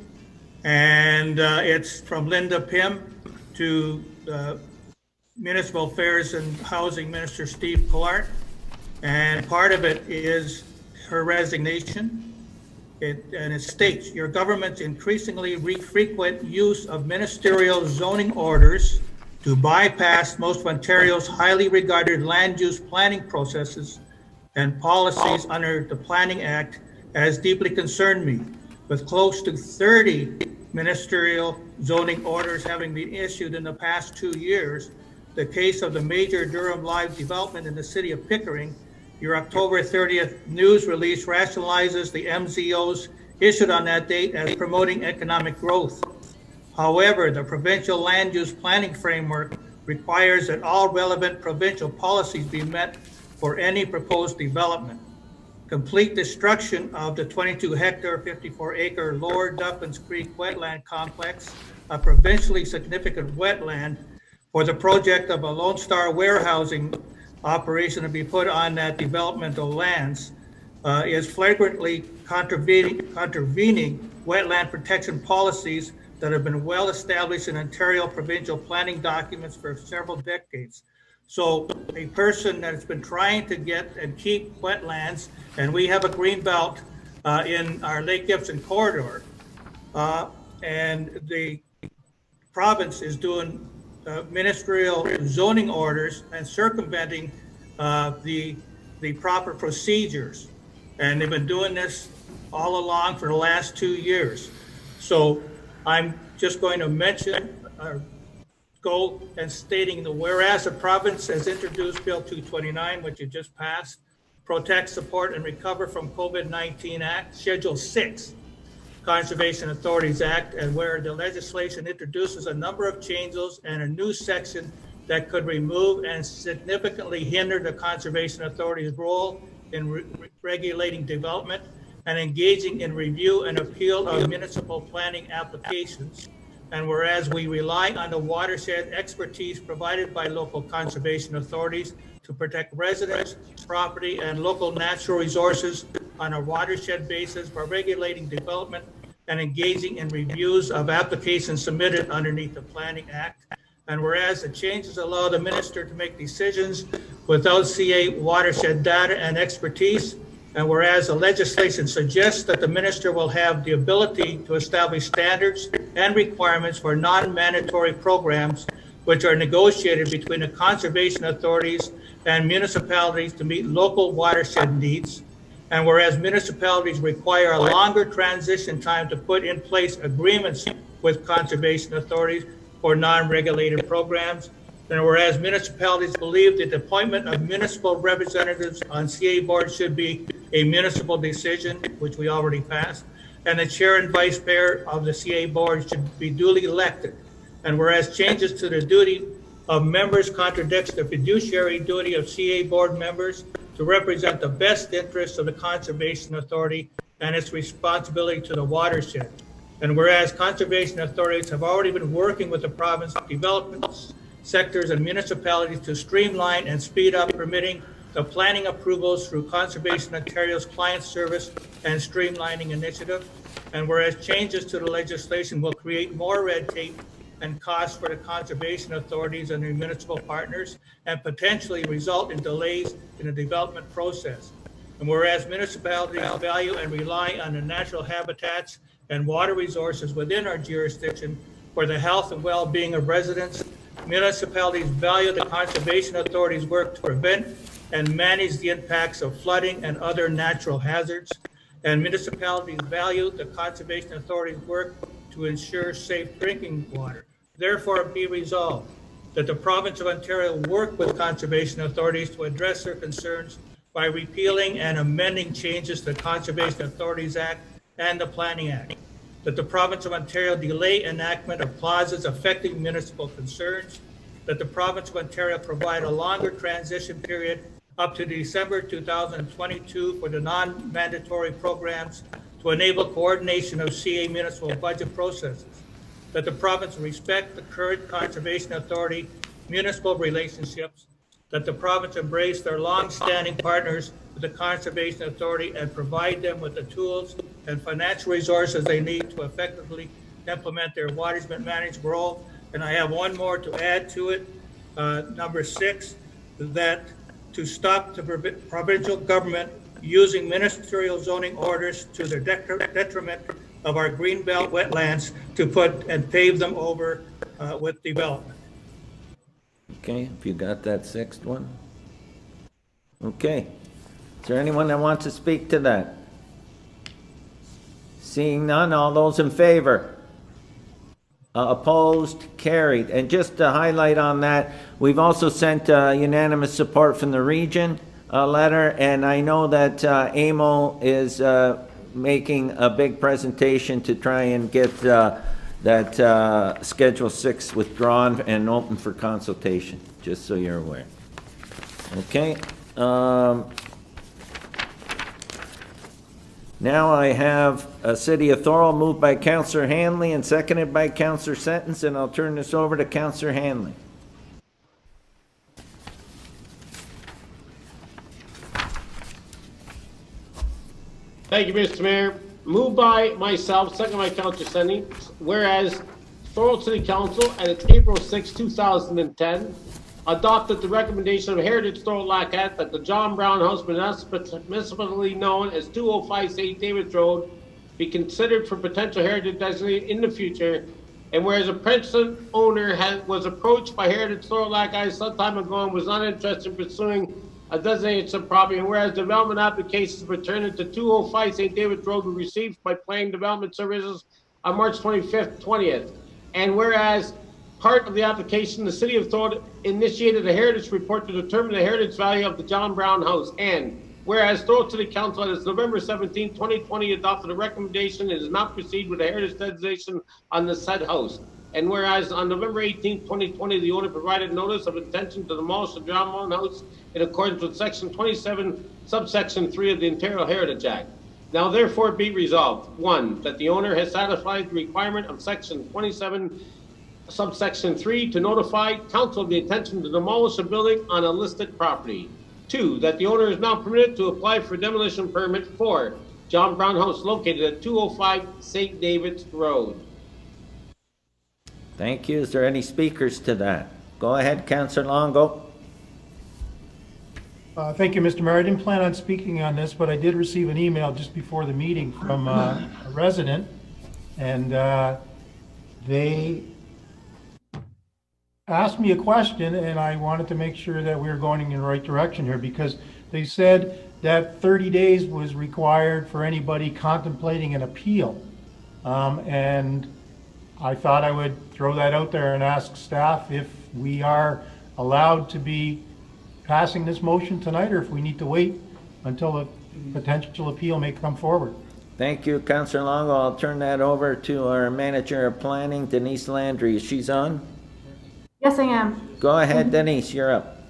and it's from Linda Pym to Municipal Affairs and Housing Minister Steve Clark, and part of it is her resignation. And it states, your government's increasingly frequent use of ministerial zoning orders to bypass most of Ontario's highly regarded land use planning processes and policies under the Planning Act has deeply concerned me. With close to 30 ministerial zoning orders having been issued in the past 2 years, the case of the major Durham Live development in the city of Pickering, your October 30th news release rationalizes the MZOs issued on that date as promoting economic growth. However, the provincial land use planning framework requires that all relevant provincial policies be met for any proposed development. Complete destruction of the 22-hectare, 54-acre Lower Duffins Creek wetland complex, a provincially significant wetland, for the project of a Lone Star warehousing operation to be put on that developmental lands is flagrantly contravening wetland protection policies that have been well established in Ontario provincial planning documents for several decades. So a person that has been trying to get and keep wetlands, and we have a green belt in our Lake Gibson corridor, and the province is doing ministerial zoning orders and circumventing the proper procedures. And they've been doing this all along for the last 2 years. So I'm just going to mention go and stating that whereas the province has introduced Bill 229, which you just passed, Protect, Support, and Recover from COVID-19 Act, Schedule 6, Conservation Authorities Act, and where the legislation introduces a number of changes and a new section that could remove and significantly hinder the Conservation Authority's role in regulating development and engaging in review and appeal of municipal planning applications. And whereas we rely on the watershed expertise provided by local conservation authorities to protect residents, property, and local natural resources on a watershed basis by regulating development and engaging in reviews of applications submitted underneath the Planning Act. And whereas the changes allow the minister to make decisions without CA watershed data and expertise, and whereas the legislation suggests that the minister will have the ability to establish standards and requirements for non-mandatory programs which are negotiated between the conservation authorities and municipalities to meet local watershed needs, and whereas municipalities require a longer transition time to put in place agreements with conservation authorities for non-regulated programs, and whereas municipalities believe that the appointment of municipal representatives on CA boards should be a municipal decision, which we already passed, and the chair and vice mayor of the CA board should be duly elected. And whereas changes to the duty of members contradicts the fiduciary duty of CA board members to represent the best interests of the Conservation Authority and its responsibility to the watershed. And whereas conservation authorities have already been working with the province development sectors and municipalities to streamline and speed up permitting the planning approvals through Conservation Ontario's Client Service and Streamlining Initiative. And whereas changes to the legislation will create more red tape and costs for the conservation authorities and their municipal partners and potentially result in delays in the development process. And whereas municipalities value and rely on the natural habitats and water resources within our jurisdiction for the health and well-being of residents, municipalities value the conservation authorities' work to prevent and manage the impacts of flooding and other natural hazards, and municipalities value the conservation authorities' work to ensure safe drinking water. Therefore, be resolved that the province of Ontario work with conservation authorities to address their concerns by repealing and amending changes to the Conservation Authorities Act and the Planning Act, that the province of Ontario delay enactment of clauses affecting municipal concerns, that the province of Ontario provide a longer transition period up to December 2022 for the non-mandatory programs to enable coordination of CA municipal budget processes, that the province respect the current Conservation Authority municipal relationships, that the province embrace their long-standing partners with the Conservation Authority and provide them with the tools and financial resources they need to effectively implement their watershed management role. And I have one more to add to it, number 6, that to stop the provincial government using ministerial zoning orders to the detriment of our greenbelt wetlands to put and pave them over with development. Okay, if you got that 6th one. Okay. Is there anyone that wants to speak to that? Seeing none, all those in favor? Opposed? Carried. And just to highlight on that, we've also sent unanimous support from the region letter, and I know that AMO is making a big presentation to try and get that Schedule 6 withdrawn and open for consultation, just so you're aware. Okay. Now I have a City of Thorold moved by Councillor Hanley and seconded by Councillor Sentence, and I'll turn this over to Councillor Hanley. Thank you, Mr. Mayor. Moved by myself, second by Councillor Sentence, whereas Thorold City Council at its April 6, 2010 adopted the recommendation of Heritage Thorold Lacat that the John Brown House, municipally known as 205 St. David's Road, be considered for potential heritage designation in the future. And whereas a present owner was approached by Heritage Thorold Lacat some time ago and was not interested in pursuing a designated sub-property, and whereas development applications returned to 205 St. David's Road were received by Planning Development Services on March 25th, 20th. And whereas part of the application, the City of Thorold initiated a heritage report to determine the heritage value of the John Brown House. And Whereas Thorold City Council on its November 17, 2020 adopted a recommendation and does not proceed with a heritage designation on the said house. And whereas on November 18, 2020, the owner provided notice of intention to demolish the John Mullen House in accordance with Section 27, subsection 3 of the Ontario Heritage Act. Now therefore be resolved, 1, that the owner has satisfied the requirement of Section 27, subsection 3 to notify council of the intention to demolish a building on a listed property. 2, that the owner is now permitted to apply for demolition permit for John Brown House located at 205 St. David's Road. Thank you. Is there any speakers to that? Go ahead, Councillor Longo. Thank you, Mr. Mayor. I didn't plan on speaking on this, but I did receive an email just before the meeting from a resident, and they asked me a question, and I wanted to make sure that we were going in the right direction here, because they said that 30 days was required for anybody contemplating an appeal. And I thought I would throw that out there and ask staff if we are allowed to be passing this motion tonight, or if we need to wait until a potential appeal may come forward. Thank you, Councillor Longo. I'll turn that over to our Manager of Planning, Denise Landry. She's on? Yes, I am. Go ahead, Denise, you're up.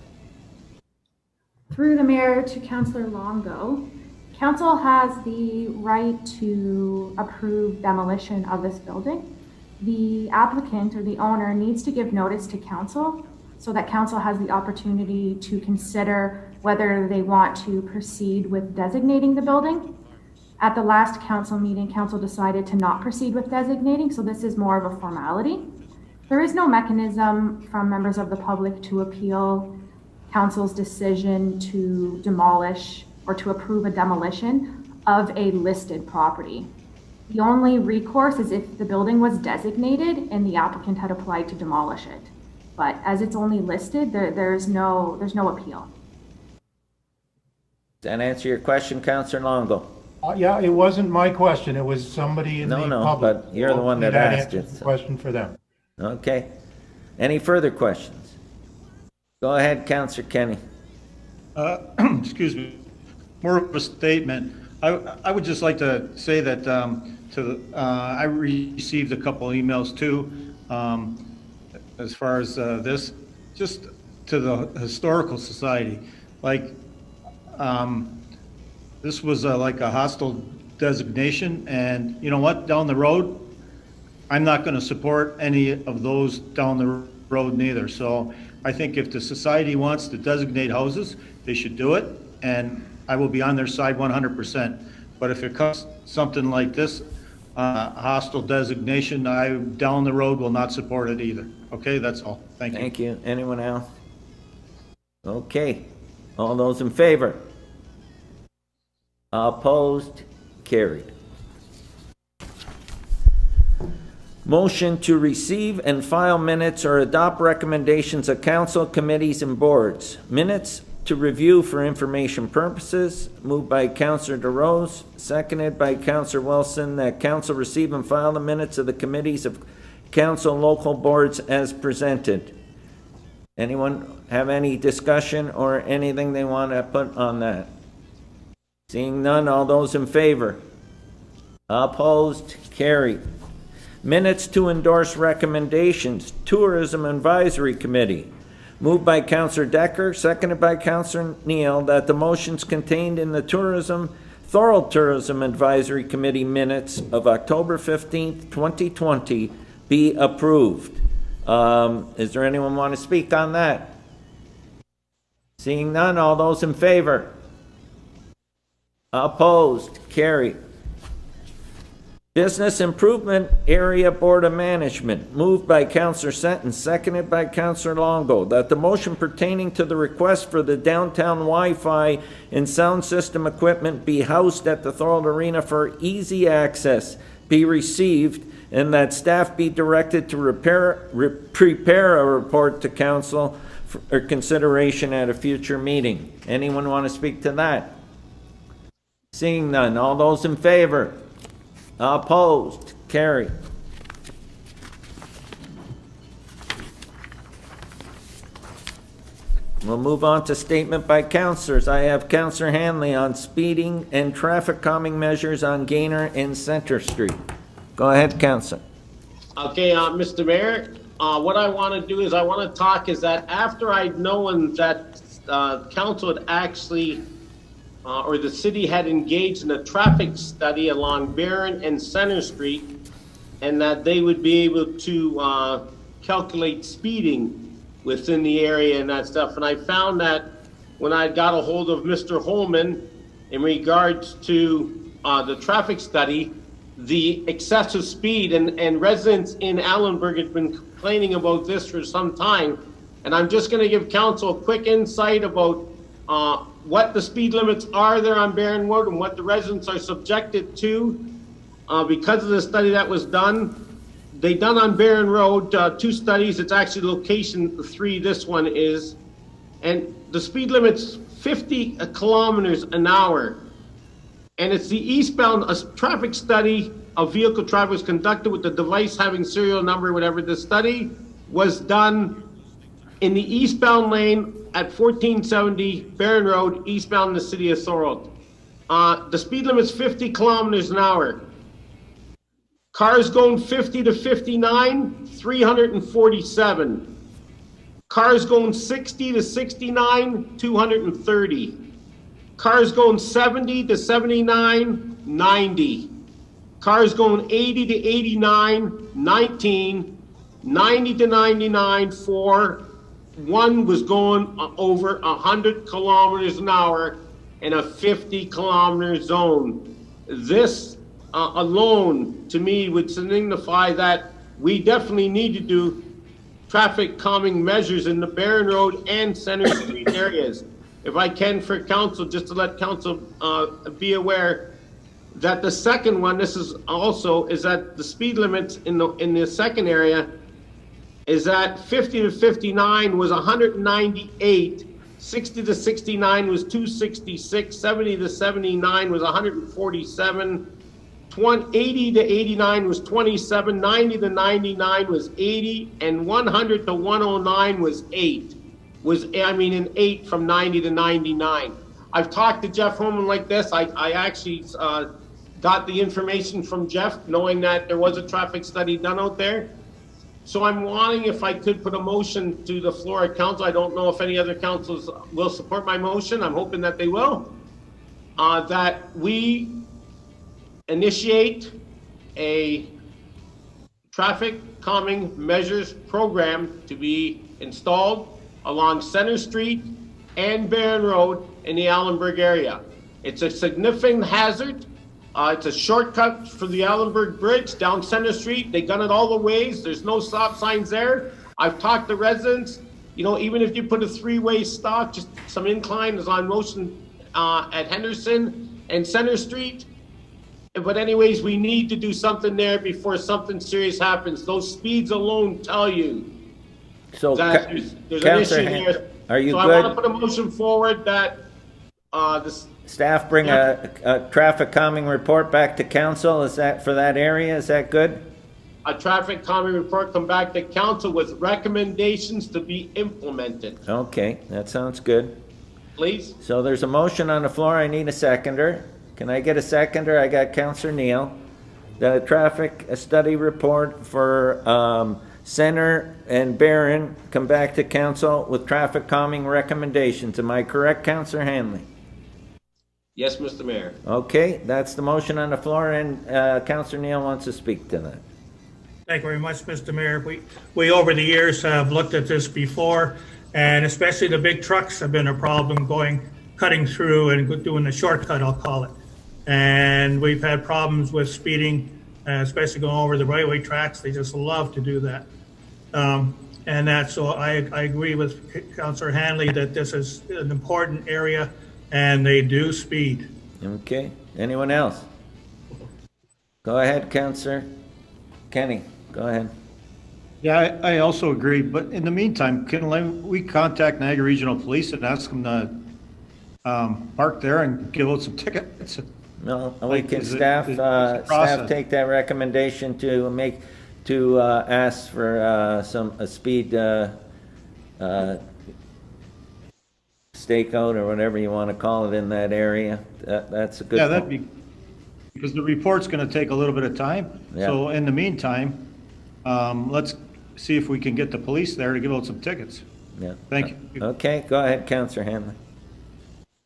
Through the mayor to Councillor Longo, council has the right to approve demolition of this building. The applicant or the owner needs to give notice to council so that council has the opportunity to consider whether they want to proceed with designating the building. At the last council meeting, council decided to not proceed with designating, so this is more of a formality. There is no mechanism from members of the public to appeal council's decision to demolish or to approve a demolition of a listed property. The only recourse is if the building was designated and the applicant had applied to demolish it. But as it's only listed, there's no appeal. Does that answer your question, Councillor Longo? Yeah, it wasn't my question. It was somebody in the public. No, but you're the one that asked it. So. Question for them. Okay. Any further questions? Go ahead, Councillor Kenny. Excuse me. More of a statement. I would just like to say that I received a couple emails too, as far as this, just to the Historical Society. Like, this was like a hostile designation, and you know what? Down the road, I'm not going to support any of those down the road neither. So I think if the society wants to designate houses, they should do it, and I will be on their side 100%. But if it comes something like this, hostile designation, I down the road will not support it either. Okay, that's all. Thank you. Thank you. Anyone else? Okay. All those in favor? Opposed? Carried. Motion to receive and file minutes or adopt recommendations of council, committees, and boards. Minutes to review for information purposes. Moved by Councillor DeRose, seconded by Councillor Wilson, that council receive and file the minutes of the committees of council local boards as presented. Anyone have any discussion or anything they want to put on that? Seeing none, all those in favor? Opposed? Carried. Minutes to endorse recommendations. Tourism Advisory Committee. Moved by Councillor Decker, seconded by Councillor Neal, that the motions contained in the Thorold Tourism Advisory Committee minutes of October 15th, 2020 be approved. Is there anyone want to speak on that? Seeing none, all those in favor? Opposed? Carried. Business Improvement Area Board of Management, moved by Councillor Senton, seconded by Councillor Longo, that the motion pertaining to the request for the downtown Wi-Fi and sound system equipment be housed at the Thorold Arena for easy access be received, and that staff be directed to prepare a report to council for consideration at a future meeting. Anyone want to speak to that? Seeing none, all those in favor? Opposed? Carried. We'll move on to statement by councillors. I have Councillor Hanley on speeding and traffic calming measures on Gaynor and Center Street. Go ahead, councillor. Okay, Mr. Mayor, what I want to do is I want to talk is that after I'd known that council had actually, or the city had engaged in a traffic study along Barron and Center Street, and that they would be able to calculate speeding within the area and that stuff. And I found that when I got a hold of Mr. Holman in regards to the traffic study, the excessive speed, and residents in Allenburg have been complaining about this for some time. And I'm just going to give council a quick insight about what the speed limits are there on Barron Road and what the residents are subjected to because of the study that was done. They done on Barron Road 2 studies. It's actually location 3, this one is. And the speed limit's 50 kilometers an hour. And it's the eastbound traffic study of vehicle traffic was conducted with the device having serial number, whatever. The study was done in the eastbound lane at 1470 Barron Road, eastbound in the city of Thorold. The speed limit's 50 kilometers an hour. Cars going 50 to 59, 347. Cars going 60 to 69, 230. Cars going 70 to 79, 90. Cars going 80 to 89, 19. 90 to 99, 4. One was going over 100 kilometers an hour in a 50 kilometer zone. This alone, to me, would signify that we definitely need to do traffic calming measures in the Barron Road and Center Street areas. If I can, for council, just to let council be aware that the second one, this is also, is that the speed limit in the second area is that 50 to 59 was 198, 60 to 69 was 266, 70 to 79 was 147, 80 to 89 was 27, 90 to 99 was 80, and 100 to 109 was 8. An 8 from 90 to 99. I've talked to Jeff Holman like this. I actually got the information from Jeff, knowing that there was a traffic study done out there. So I'm wanting, if I could, put a motion to the floor of council. I don't know if any other councils will support my motion. I'm hoping that they will. That we initiate a traffic calming measures program to be installed along Center Street and Barron Road in the Allenburg area. It's a significant hazard. It's a shortcut for the Allenburg Bridge down Center Street. They done it all the ways. There's no stop signs there. I've talked to residents. You know, even if you put a 3-way stop, just some incline is on motion at Henderson and Center Street. But anyways, we need to do something there before something serious happens. Those speeds alone tell you So, that there's an issue there. Are you so good? I want to put a motion forward that Staff bring a traffic calming report back to council. Is that for that area? Is that good? a traffic calming report come back to council with recommendations to be implemented. Okay, that sounds good. Please? So there's a motion on the floor. I need a seconder. Can I get a seconder? I got Councillor Neal. The traffic study report for Center and Barron come back to council with traffic calming recommendations. Am I correct, Councillor Hanley? Yes, Mr. Mayor. Okay, that's the motion on the floor, and Councillor Neal wants to speak to that. Thank you very much, Mr. Mayor. We over the years have looked at this before, and especially the big trucks have been a problem cutting through and doing the shortcut, I'll call it. And we've had problems with speeding, especially going over the railway tracks. They just love to do that. So I agree with Councillor Hanley that this is an important area, and they do speed. Okay, anyone else? Go ahead, Councillor Kenny, go ahead. Yeah, I also agree, but in the meantime, can we contact Niagara Regional Police and ask them to park there and give out some tickets? No, we can staff take that recommendation to ask for a speed stakeout or whatever you want to call it in that area. That's a good. Yeah, that'd be, because the report's going to take a little bit of time. Yeah. So in the meantime, let's see if we can get the police there to give out some tickets. Yeah. Thank you. Okay, go ahead, Councillor Hanley.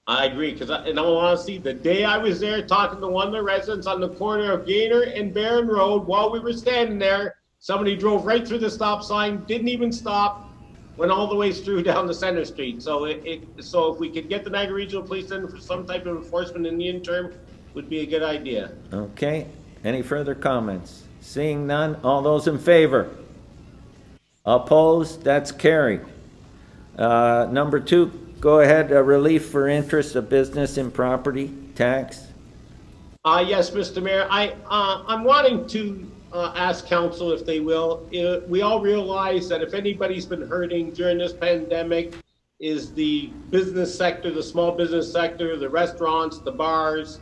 I agree, because in all honesty, the day I was there talking to one of the residents on the corner of Gaynor and Barron Road, while we were standing there, somebody drove right through the stop sign, didn't even stop, went all the way through down to Center Street. So so if we could get the Niagara Regional Police in for some type of enforcement in the interim, would be a good idea. Okay, any further comments? Seeing none, all those in favor? Opposed? That's carried. Number 2, go ahead, relief for interest of business in property tax. Yes, Mr. Mayor, I'm wanting to ask council if they will. We all realize that if anybody's been hurting during this pandemic is the business sector, the small business sector, the restaurants, the bars,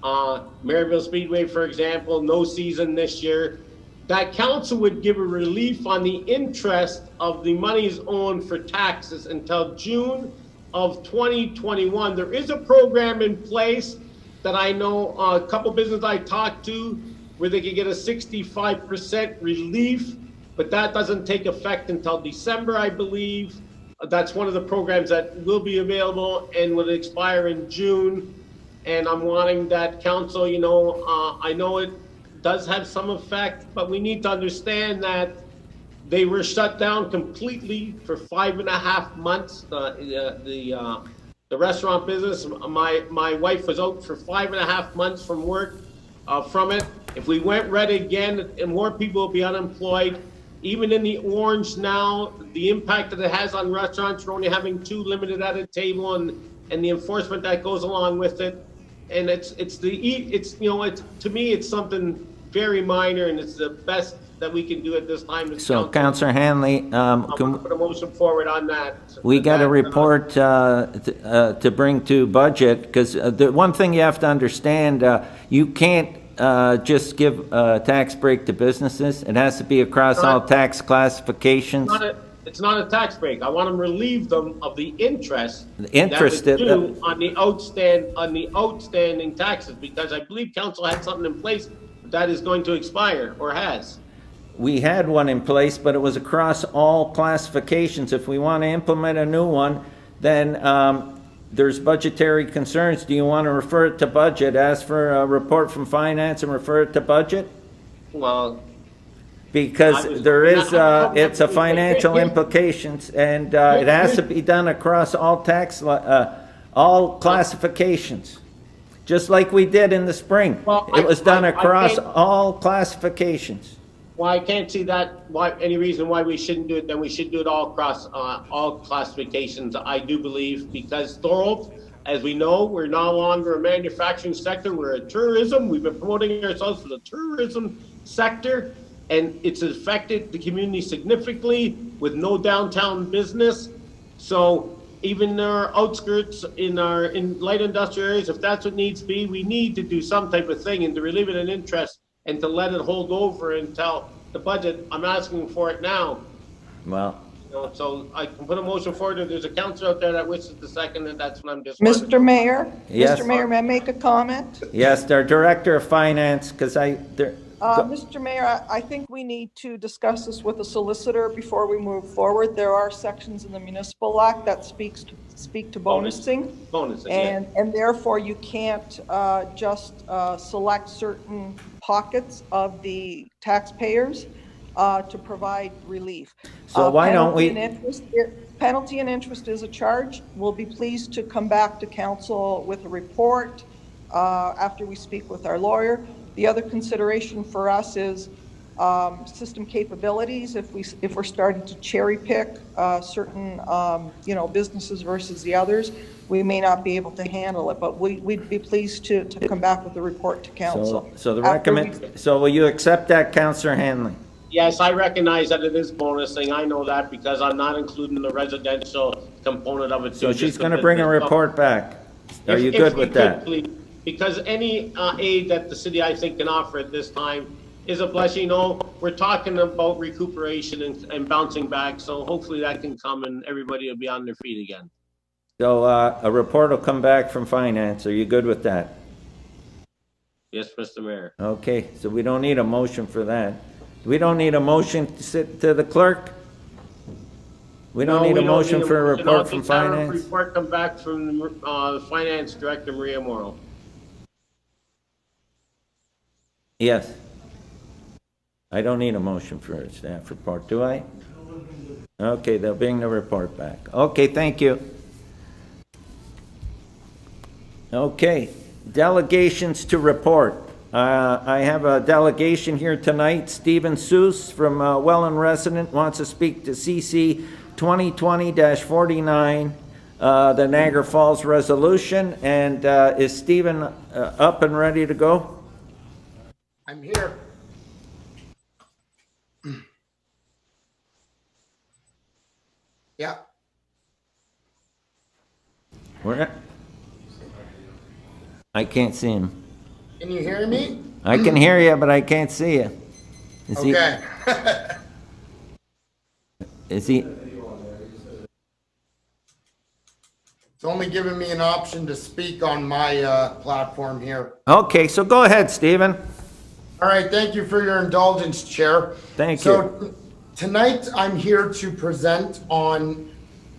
Maryville Speedway, for example, no season this year. That council would give a relief on the interest of the monies owed for taxes until June of 2021. There is a program in place that I know a couple businesses I talked to where they could get a 65% relief, but that doesn't take effect until December, I believe. That's one of the programs that will be available and will expire in June. And I'm wanting that council, I know it does have some effect, but we need to understand that they were shut down completely for 5.5 months. The restaurant business, my wife was out for 5.5 months from work from it. If we went red again, and more people will be unemployed. Even in the orange now, the impact that it has on restaurants, we're only having 2 limited at a table, and the enforcement that goes along with it. And to me, it's something very minor, and it's the best that we can do at this time. So, Councillor Hanley, I'm going to put a motion forward on that. we got a report to bring to budget, because the one thing you have to understand, you can't just give a tax break to businesses. It has to be across all tax classifications. It's not a tax break. I want to relieve them of the interest. The interest that was due on the outstanding taxes, because I believe council had something in place that is going to expire or has. We had one in place, but it was across all classifications. If we want to implement a new one, then there's budgetary concerns. Do you want to refer it to budget, ask for a report from finance and refer it to budget? Well, because it's a financial implications, and it has to be done across all all classifications, just like we did in the spring. Well, it was done across all classifications. Well, I can't see any reason why we shouldn't do it. Then we should do it all across all classifications, I do believe, because Thorold, as we know, we're no longer a manufacturing sector. We're a tourism. We've been promoting ourselves as a tourism sector, and it's affected the community significantly with no downtown business. So even our outskirts in light industrial areas, if that's what needs to be, we need to do some type of thing and to relieve it in interest and to let it hold over until the budget. I'm asking for it now. Well, so I can put a motion forward. If there's a councillor out there that wishes to second it, that's what I'm just. Mr. Mayor? Yes. Mr. Mayor, may I make a comment? Yes, our Director of Finance, because Mr. Mayor, I think we need to discuss this with the solicitor before we move forward. There are sections in the Municipal Act that speak to bonusing. Bonusing, and therefore you can't just select certain pockets of the taxpayers to provide relief. So why don't we? Penalty and interest is a charge. We'll be pleased to come back to council with a report after we speak with our lawyer. The other consideration for us is system capabilities. If we're starting to cherry pick certain businesses versus the others, we may not be able to handle it. But we'd be pleased to come back with a report to council. So will you accept that, Councillor Hanley? Yes, I recognize that it is bonusing. I know that because I'm not including the residential component of it. So she's going to bring a report back. Are you good with that? Please, because any aid that the city, I think, can offer at this time is a blessing. We're talking about recuperation and bouncing back. So hopefully that can come and everybody will be on their feet again. So a report will come back from finance. Are you good with that? Yes, Mr. Mayor. Okay, so we don't need a motion for that. We don't need a motion to sit to the clerk? We don't No, need we a motion need for a motion. I'll report from just have a finance? report come back from the Finance Director, Maria Morrow. Yes. I don't need a motion for a staff report, do I? Okay, they'll bring the report back. Okay, thank you. Okay, delegations to report. I have a delegation here tonight. Stephen Seuss from Welland Resident wants to speak to CC 2020-49, the Niagara Falls resolution. And is Stephen up and ready to go? I'm here. Yeah. Where? I can't see him. Can you hear me? I can hear you, but I can't see you. Is Okay. Is he? It's only giving me an option to speak on my platform here. Okay, so go ahead, Stephen. All right, thank you for your indulgence, Chair. Thank So you. tonight I'm here to present on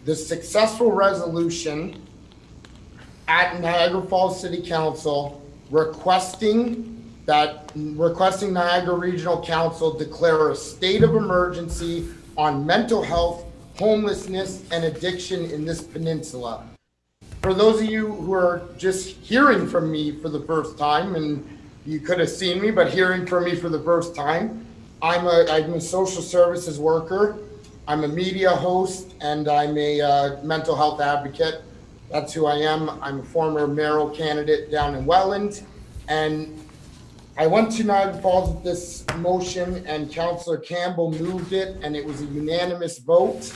the successful resolution at Niagara Falls City Council requesting Niagara Regional Council declare a state of emergency on mental health, homelessness, and addiction in this peninsula. For those of you who are just hearing from me for the first time, and you could have seen me, but hearing from me for the first time, I'm a social services worker, I'm a media host, and I'm a mental health advocate. That's who I am. I'm a former mayoral candidate down in Welland, and I went to Niagara Falls with this motion, and Councillor Campbell moved it, and it was a unanimous vote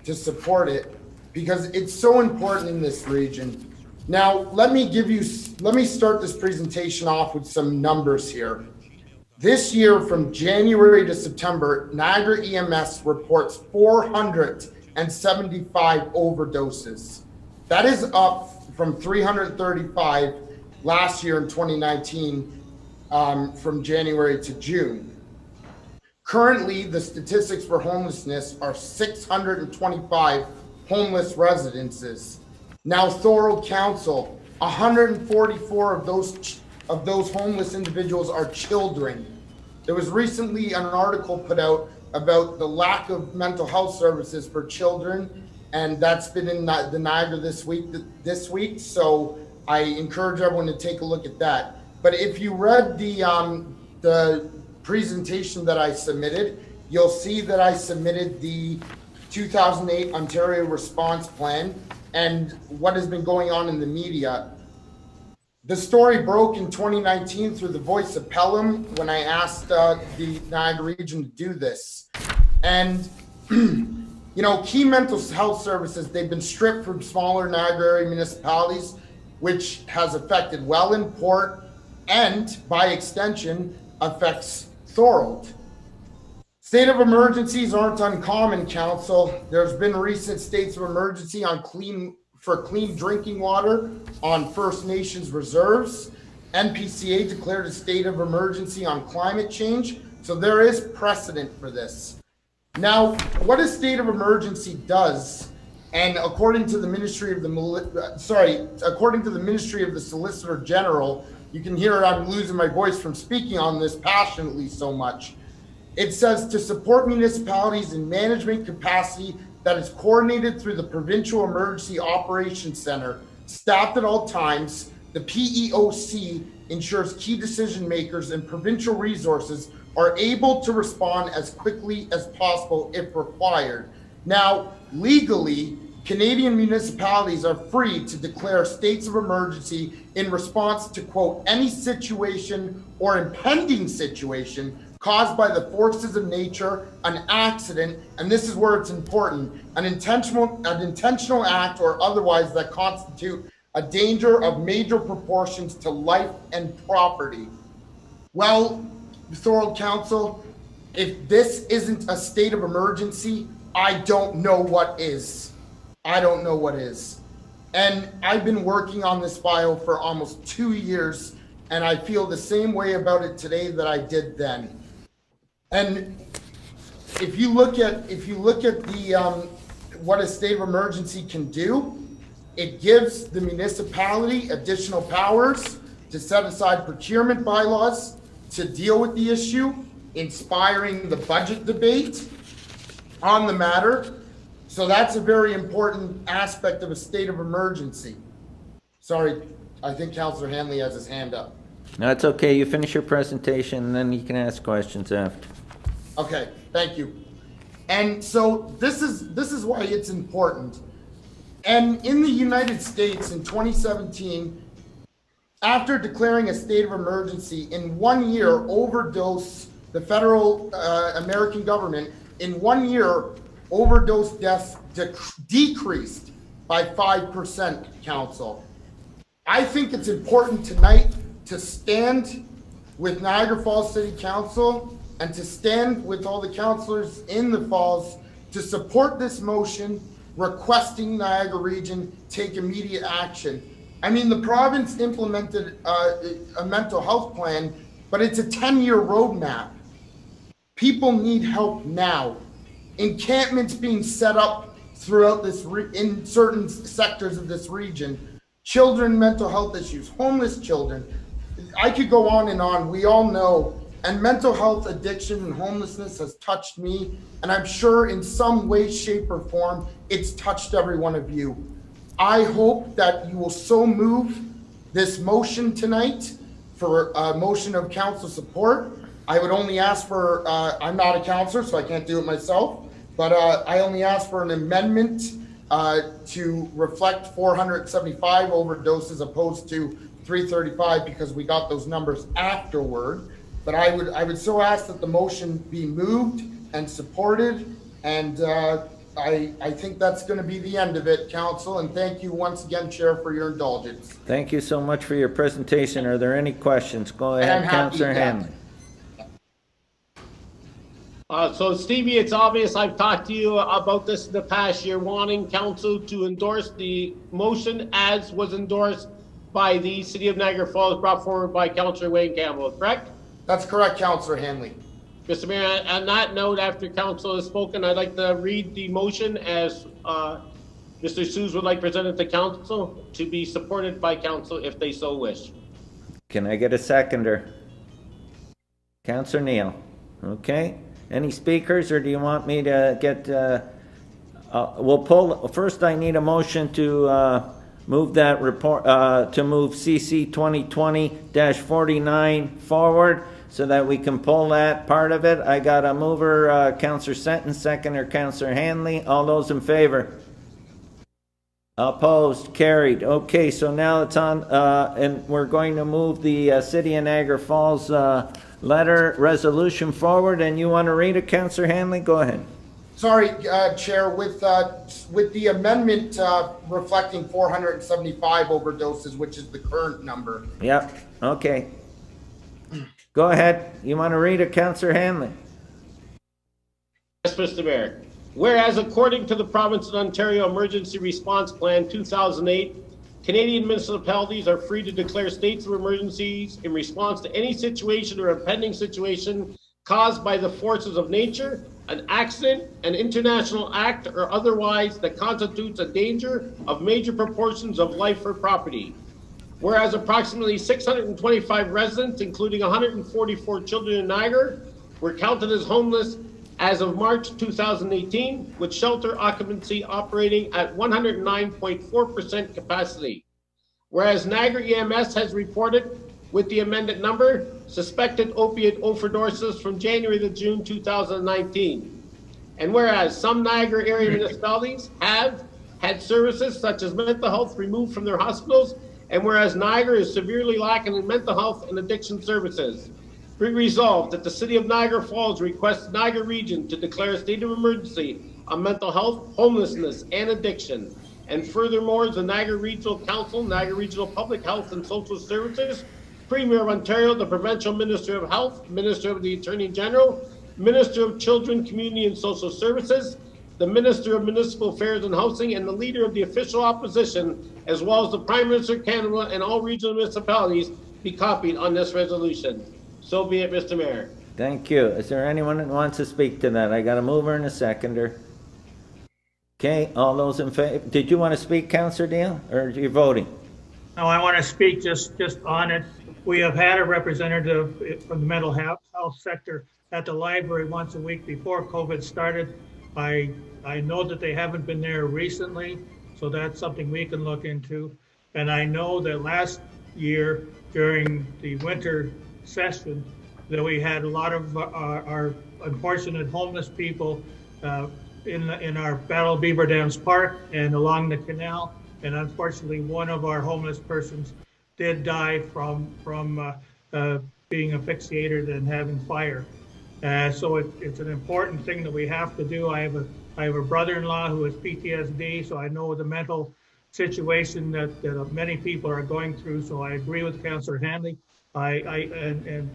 to support it because it's so important in this region. Now, let me start this presentation off with some numbers here. This year, from January to September, Niagara EMS reports 475 overdoses. That is up from 335 last year in 2019, from January to June. Currently, the statistics for homelessness are 625 homeless residences. Now, Thorold Council, 144 of those homeless individuals are children. There was recently an article put out about the lack of mental health services for children, and that's been in the Niagara this week. So I encourage everyone to take a look at that. But if you read the presentation that I submitted, you'll see that I submitted the 2008 Ontario Response Plan and what has been going on in the media. The story broke in 2019 through the voice of Pelham when I asked the Niagara region to do this. And key mental health services, they've been stripped from smaller Niagara area municipalities, which has affected Welland, Port, and by extension affects Thorold. State of emergencies aren't uncommon, Council. There's been recent states of emergency for clean drinking water on First Nations reserves. NPCA declared a state of emergency on climate change, so there is precedent for this. Now, what a state of emergency does, and according to the Ministry of the Solicitor General, you can hear I'm losing my voice from speaking on this passionately so much. It says to support municipalities in management capacity that is coordinated through the Provincial Emergency Operations Center, staffed at all times, the PEOC ensures key decision makers and provincial resources are able to respond as quickly as possible if required. Now, legally, Canadian municipalities are free to declare states of emergency in response to, quote, any situation or impending situation caused by the forces of nature, an accident, and this is where it's important, an intentional act or otherwise that constitute a danger of major proportions to life and property. Well, Thorold Council, if this isn't a state of emergency, I don't know what is. I don't know what is. And I've been working on this file for almost 2 years, and I feel the same way about it today that I did then. And if you look at the what a state of emergency can do, it gives the municipality additional powers to set aside procurement bylaws to deal with the issue, inspiring the budget debate on the matter. So that's a very important aspect of a state of emergency. Sorry, I think Councillor Hanley has his hand up. No, it's okay. You finish your presentation, and then you can ask questions after. Okay, thank you. And so this is why it's important. And in the United States in 2017, after declaring a state of emergency, in 1 year, the federal American government, in 1 year, overdose deaths decreased by 5%, Council. I think it's important tonight to stand with Niagara Falls City Council and to stand with all the councillors in the Falls to support this motion requesting Niagara Region take immediate action. I mean, the province implemented a mental health plan, but it's a 10-year roadmap. People need help now. Encampments being set up throughout in certain sectors of this region. Children, mental health issues, homeless children. I could go on and on. We all know. And mental health addiction and homelessness has touched me. And I'm sure in some way, shape, or form, it's touched every one of you. I hope that you will so move this motion tonight for a motion of council support. I would only ask for, I'm not a councillor, so I can't do it myself, but I only ask for an amendment to reflect 475 overdoses opposed to 335 because we got those numbers afterward. But I would so ask that the motion be moved and supported, and I think that's going to be the end of it, Council, and thank you once again, Chair, for your indulgence. Thank you so much for your presentation. Are there any questions? Go ahead, Councillor Hanley. So Stevie, it's obvious I've talked to you about this in the past. You're wanting council to endorse the motion as was endorsed by the City of Niagara Falls, brought forward by Councillor Wayne Campbell, correct? That's correct, Councillor Hanley. Mr. Mayor, on that note, after council has spoken, I'd like to read the motion as Mr. Sues would like presented to council to be supported by council if they so wish. Can I get a seconder? Councillor Neal. Okay. Any speakers, or do you want me to get, we'll pull, first I need a motion to move that report, to move CC 2020-49 forward so that we can pull that part of it. I got a mover, Councillor Senton, seconder, Councillor Hanley. All those in favor? Opposed? Carried. Okay, so now it's on, and we're going to move the City of Niagara Falls letter resolution forward, and you want to read it, Councillor Hanley? Go ahead. Sorry, Chair, with the amendment reflecting 475 overdoses, which is the current number. Yep, okay. Go ahead. You want to read it, Councillor Hanley? Yes, Mr. Mayor. Whereas according to the Province of Ontario Emergency Response Plan 2008, Canadian municipalities are free to declare states of emergencies in response to any situation or impending situation caused by the forces of nature, an accident, an international act, or otherwise that constitutes a danger of major proportions of life or property. Whereas approximately 625 residents, including 144 children in Niagara, were counted as homeless as of March 2018, with shelter occupancy operating at 109.4% capacity. Whereas Niagara EMS has reported, with the amended number, suspected opiate overdoses from January to June 2019. And whereas some Niagara area municipalities have had services such as mental health removed from their hospitals, and whereas Niagara is severely lacking in mental health and addiction services, be resolved that the City of Niagara Falls requests Niagara Region to declare a state of emergency on mental health, homelessness, and addiction. And furthermore, the Niagara Regional Council, Niagara Regional Public Health and Social Services, Premier of Ontario, the Provincial Minister of Health, Minister of the Attorney General, Minister of Children, Community and Social Services, the Minister of Municipal Affairs and Housing, and the Leader of the Official Opposition, as well as the Prime Minister of Canada and all regional municipalities, be copied on this resolution. So be it, Mr. Mayor. Thank you. Is there anyone that wants to speak to that? I got a mover and a seconder. Okay, all those in favor? Did you want to speak, Councillor Deal, or you're voting? No, I want to speak just on it. We have had a representative from the mental health sector at the library once a week before COVID started. I know that they haven't been there recently, so that's something we can look into. And I know that last year during the winter session that we had a lot of our unfortunate homeless people in our Battle Beaver Dams Park and along the canal. And unfortunately, one of our homeless persons did die from being asphyxiated and having fire. So it's an important thing that we have to do. I have a brother-in-law who has PTSD, so I know the mental situation that many people are going through. So I agree with Councillor Hanley and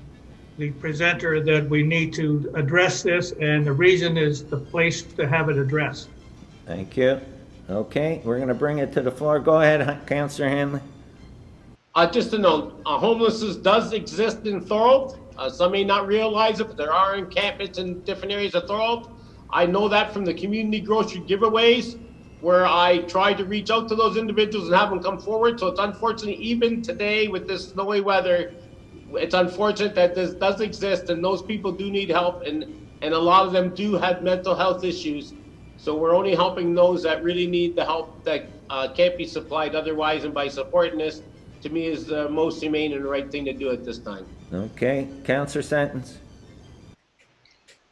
the presenter that we need to address this, and the reason is the place to have it addressed. Thank you. Okay, we're going to bring it to the floor. Go ahead, Councillor Hanley. Just to note, homelessness does exist in Thorold. Some may not realize it, but there are encampments in different areas of Thorold. I know that from the community grocery giveaways, where I tried to reach out to those individuals and have them come forward. So it's unfortunate, even today with this snowy weather, it's unfortunate that this does exist, and those people do need help, and a lot of them do have mental health issues. So we're only helping those that really need the help that can't be supplied otherwise, and by supporting this, to me, is the most humane and the right thing to do at this time. Okay, Councillor Sentence.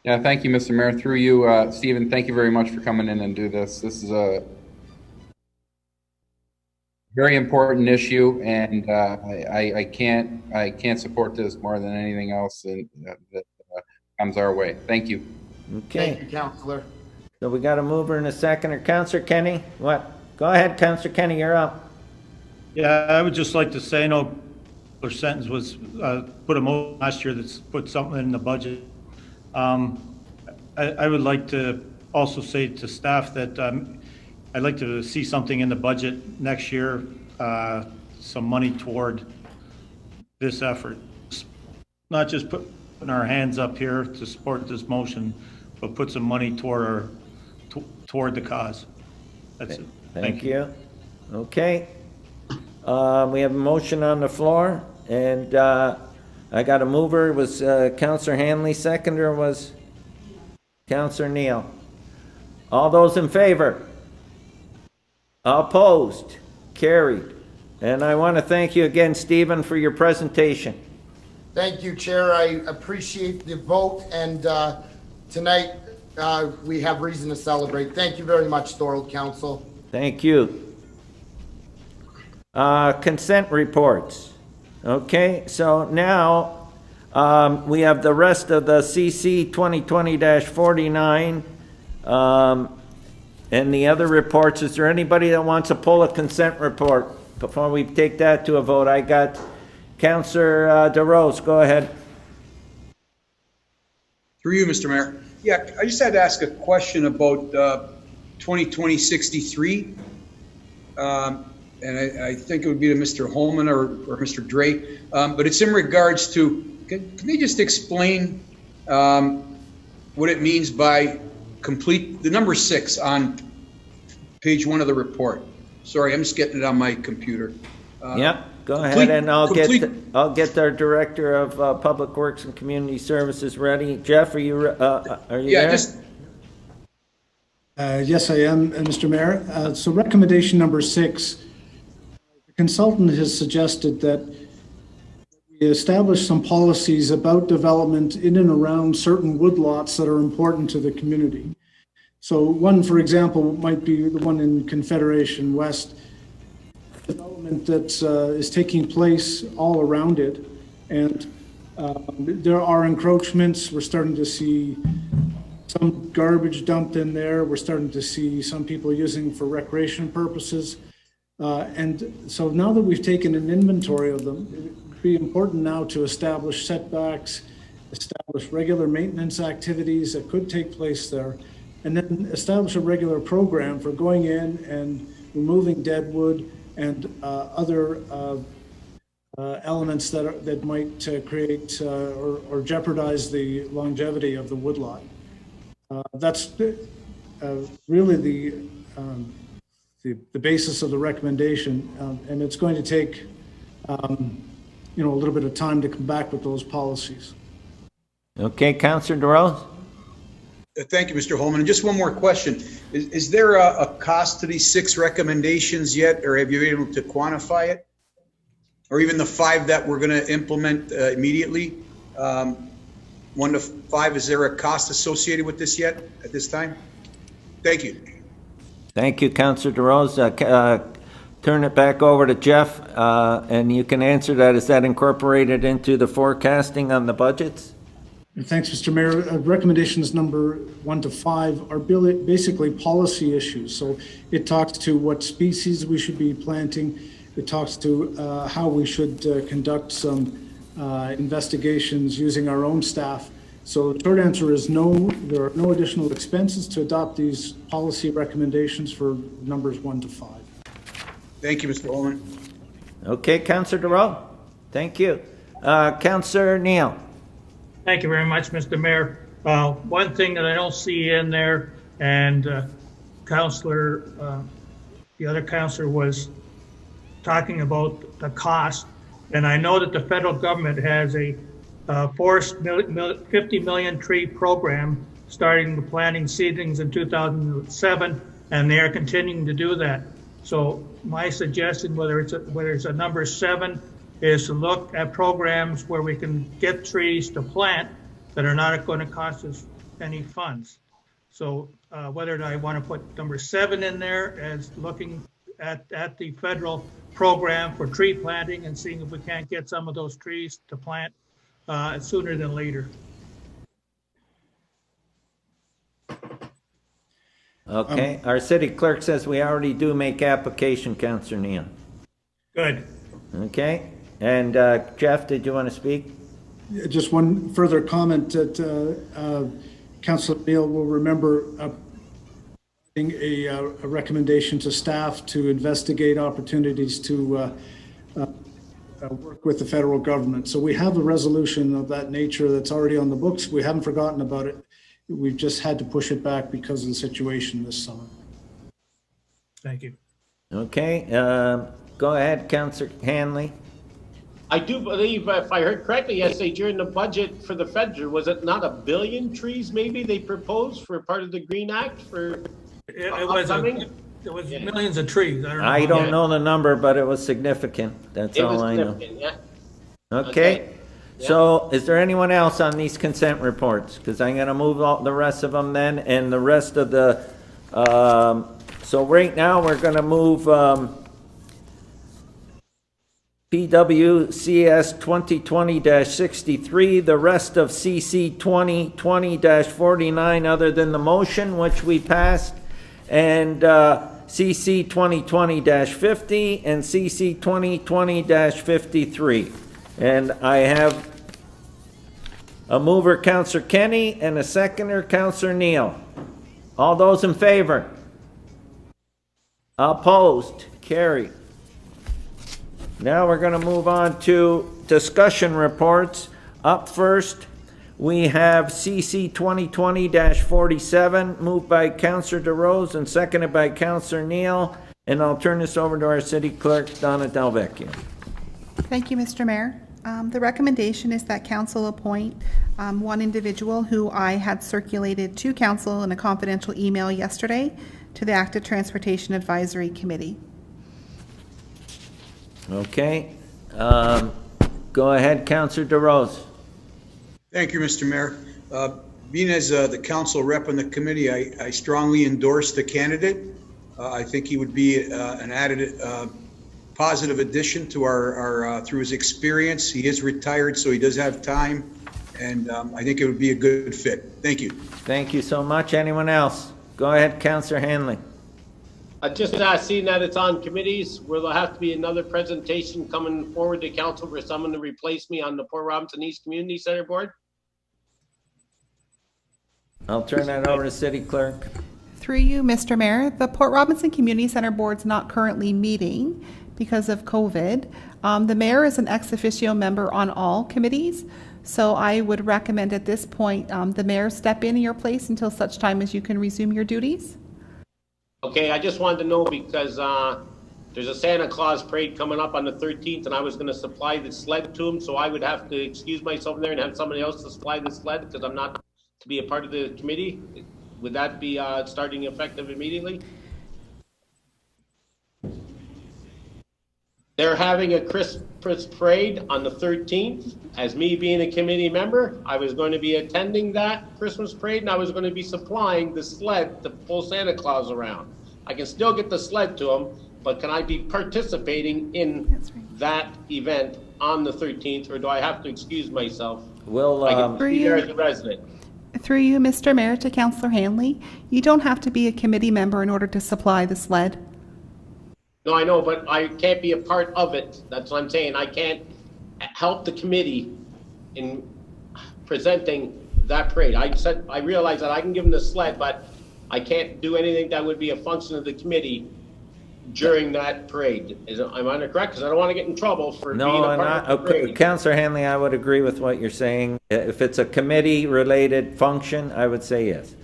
Yeah, thank you, Mr. Mayor. Through you, Stephen, thank you very much for coming in and do this. This is a very important issue, and I can't support this more than anything else that comes our way. Thank you. Okay. Thank you, Councillor. So we got a mover and a seconder. Councillor Kenny, what? Go ahead, Councillor Kenny, you're up. Yeah, I would just like to say, Sentence was put a motion last year that's put something in the budget. I would like to also say to staff that I'd like to see something in the budget next year, some money toward this effort. Not just putting our hands up here to support this motion, but put some money toward the cause. That's it. Thank you. Okay. We have a motion on the floor, and I got a mover. It was Councillor Hanley. Seconder was Councillor Neal. All those in favor? Opposed? Carried. And I want to thank you again, Stephen, for your presentation. Thank you, Chair. I appreciate the vote, and tonight we have reason to celebrate. Thank you very much, Thorold Council. Thank you. Consent reports. Okay, so now we have the rest of the CC 2020-49 and the other reports. Is there anybody that wants to pull a consent report before we take that to a vote? I got Councillor DeRose. Go ahead. Through you, Mr. Mayor. Yeah, I just had to ask a question about 2020-63. And I think it would be to Mr. Holman or Mr. Dre, but it's in regards to, can they just explain what it means by complete, the number 6 on page 1 of the report? Sorry, I'm just getting it on my computer. Yep, go ahead, and I'll get our Director of Public Works and Community Services ready. Jeff, are you there? Yes, I am, Mr. Mayor. So recommendation number 6, the consultant has suggested that we establish some policies about development in and around certain woodlots that are important to the community. So one, for example, might be the one in Confederation West, development that is taking place all around it. And there are encroachments. We're starting to see some garbage dumped in there. We're starting to see some people using for recreation purposes. And so now that we've taken an inventory of them, it would be important now to establish setbacks, establish regular maintenance activities that could take place there, and then establish a regular program for going in and removing dead wood and other elements that might create or jeopardize the longevity of the woodlot. That's really the basis of the recommendation, and it's going to take a little bit of time to come back with those policies. Okay, Councillor DeRose? Thank you, Mr. Holman. And just one more question. Is there a cost to these 6 recommendations yet, or have you been able to quantify it? Or even the 5 that we're going to implement immediately? 1 to 5, is there a cost associated with this yet at this time? Thank you. Thank you, Councillor DeRose. Turn it back over to Jeff, and you can answer that. Is that incorporated into the forecasting on the budgets? Thanks, Mr. Mayor. Recommendations number 1 to 5 are basically policy issues. So it talks to what species we should be planting. It talks to how we should conduct some investigations using our own staff. So the short answer is no, there are no additional expenses to adopt these policy recommendations for numbers 1 to 5. Thank you, Mr. Holman. Okay, Councillor DeRose. Thank you. Councillor Neal. Thank you very much, Mr. Mayor. One thing that I don't see in there, and the other councillor was talking about the cost, and I know that the federal government has a forest 50 million tree program starting the planting seedlings in 2007, and they are continuing to do that. So my suggestion, whether it's a number 7, is to look at programs where we can get trees to plant that are not going to cost us any funds. So whether I want to put number 7 in there as looking at the federal program for tree planting and seeing if we can't get some of those trees to plant sooner than later. Okay, our city clerk says we already do make application, Councillor Neal. Good. Okay, and Jeff, did you want to speak? Just one further comment that Councillor Neal will remember a recommendation to staff to investigate opportunities to work with the federal government. So we have a resolution of that nature that's already on the books. We haven't forgotten about it. We've just had to push it back because of the situation this summer. Thank you. Okay, go ahead, Councillor Hanley. I do believe, if I heard correctly yesterday, during the budget for the federal, was it not 1 billion trees maybe they proposed for part of the Green Act for It was Yeah. millions of trees. I don't know the number, but it was significant. That's all I know. Yeah. Okay, so is there anyone else on these consent reports? Because I'm going to move all the rest of them then, and the rest of the, so right now we're going to move PWCS 2020-63, the rest of CC 2020-49 other than the motion, which we passed, and CC 2020-50 and CC 2020-53. And I have a mover, Councillor Kenny, and a seconder, Councillor Neal. All those in favor? Opposed? Carried. Now we're going to move on to discussion reports. Up first, we have CC 2020-47, moved by Councillor DeRose and seconded by Councillor Neal. And I'll turn this over to our city clerk, Donna Delvecchio. Thank you, Mr. Mayor. The recommendation is that council appoint one individual who I had circulated to council in a confidential email yesterday to the Active Transportation Advisory Committee. Okay. Go ahead, Councillor DeRose. Thank you, Mr. Mayor. Being as the council rep on the committee, I strongly endorse the candidate. I think he would be an added positive addition to our through his experience. He is retired, so he does have time, and I think it would be a good fit. Thank you. Thank you so much. Anyone else? Go ahead, Councillor Hanley. Just seeing that it's on committees, will there have to be another presentation coming forward to council for someone to replace me on the Port Robinson East Community Center Board? I'll turn that over to City Clerk. Through you, Mr. Mayor, the Port Robinson Community Center Board's not currently meeting because of COVID. The mayor is an ex officio member on all committees, so I would recommend at this point the mayor step in your place until such time as you can resume your duties. Okay, I just wanted to know because there's a Santa Claus parade coming up on the 13th, and I was going to supply the sled to him, so I would have to excuse myself there and have somebody else to supply the sled because I'm not to be a part of the committee. Would that be starting effective immediately? They're having a Christmas parade on the 13th. As me being a committee member, I was going to be attending that Christmas parade, and I was going to be supplying the sled to pull Santa Claus around. I can still get the sled to him, but can I be participating in that event on the 13th, or do I have to excuse myself? We'll, I can be there as a resident. Through you, Mr. Mayor, to Councillor Hanley, you don't have to be a committee member in order to supply the sled. No, I know, but I can't be a part of it. That's what I'm saying. I can't help the committee in presenting that parade. I realize that I can give them the sled, but I can't do anything that would be a function of the committee during that parade. Am I correct? Because I don't want to get in trouble for being a part of the parade. Councillor Hanley, I would agree with what you're saying. If it's a committee-related function, I would say yes.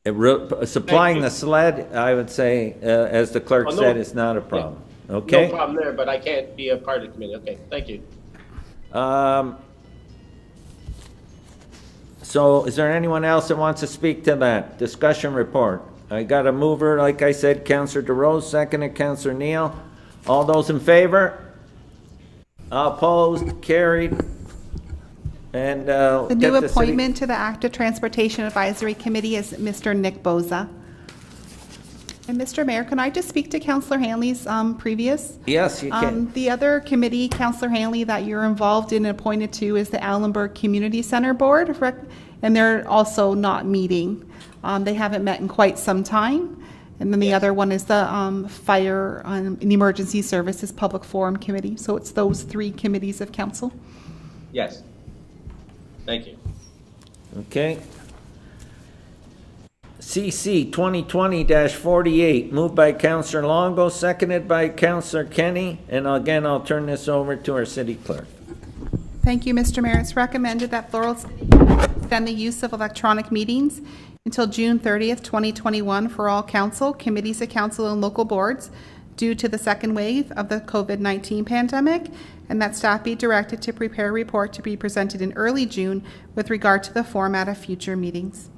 Supplying the sled, I would say, as the clerk said, is not a problem. Okay? No problem there, but I can't be a part of the committee. Okay, thank you. So is there anyone else that wants to speak to that discussion report? I got a mover, like I said, Councillor DeRose, seconded Councillor Neal. All those in favor? Opposed? Carried? And the new appointment to the Active Transportation Advisory Committee is Mr. Nick Boza. And Mr. Mayor, can I just speak to Councillor Hanley's previous? Yes, you can. The other committee, Councillor Hanley, that you're involved in and appointed to is the Allenburg Community Center Board, and they're also not meeting. They haven't met in quite some time. And then the other one is the Fire and Emergency Services Public Forum Committee. So it's those three committees of council. Yes. Thank you. Okay. CC 2020-48, moved by Councillor Longo, seconded by Councillor Kenny. And again, I'll turn this over to our city clerk. Thank you, Mr. Mayor. It's recommended that Thorold extend the use of electronic meetings until June 30th, 2021 for all council, committees of council, and local boards due to the second wave of the COVID-19 pandemic, and that staff be directed to prepare a report to be presented in early June with regard to the format of future meetings.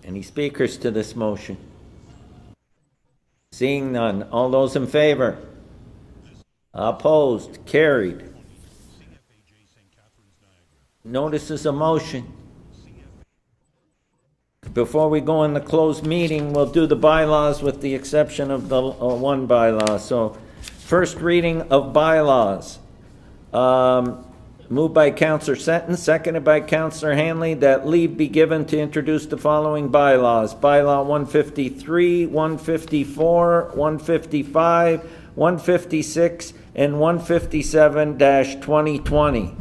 Any speakers to this motion? Seeing none. All those in favor? Opposed? Carried. Notices of motion. Before we go in the closed meeting, we'll do the bylaws with the exception of the one bylaw. So, first reading of bylaws. Moved by Councillor Seton, seconded by Councillor Hanley, that leave be given to introduce the following bylaws. Bylaw 153, 154, 155, 156, and 157-2020.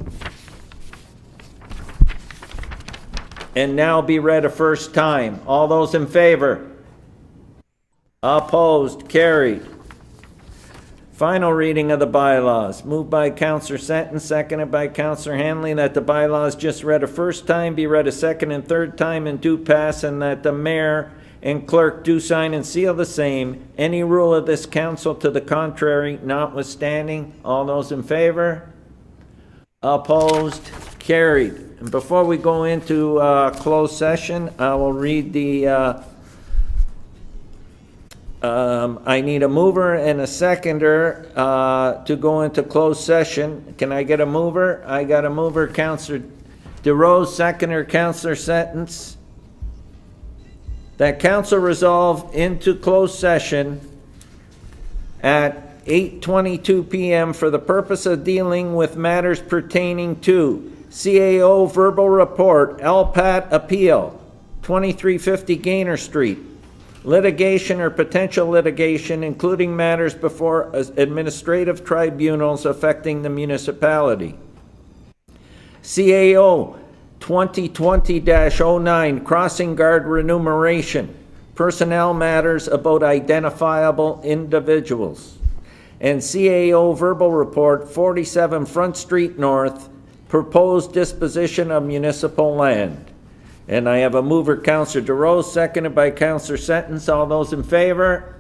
And now be read a first time. All those in favor? Opposed? Carried. Final reading of the bylaws. Moved by Councillor Seton, seconded by Councillor Hanley, that the bylaws just read a first time be read a second and third time and do pass, and that the mayor and clerk do sign and seal the same. Any rule of this council to the contrary notwithstanding. All those in favor? Opposed? Carried. And before we go into closed session, I will read the I need a mover and a seconder to go into closed session. Can I get a mover? I got a mover, Councillor DeRose, seconder, Councillor Sentence. That council resolve into closed session at 8:22 p.m. for the purpose of dealing with matters pertaining to CAO verbal report, LPAT appeal, 2350 Gaynor Street, litigation or potential litigation, including matters before administrative tribunals affecting the municipality. CAO 2020-09, crossing guard remuneration, personnel matters about identifiable individuals, and CAO verbal report 47 Front Street North, proposed disposition of municipal land. And I have a mover, Councillor DeRose, seconded by Councillor Sentence. All those in favor?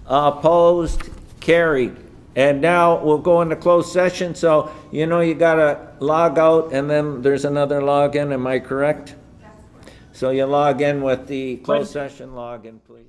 Opposed? Carried. And now we'll go into closed session. So, you know, you got to log out and then there's another login. Am I correct? So you log in with the closed session login, please.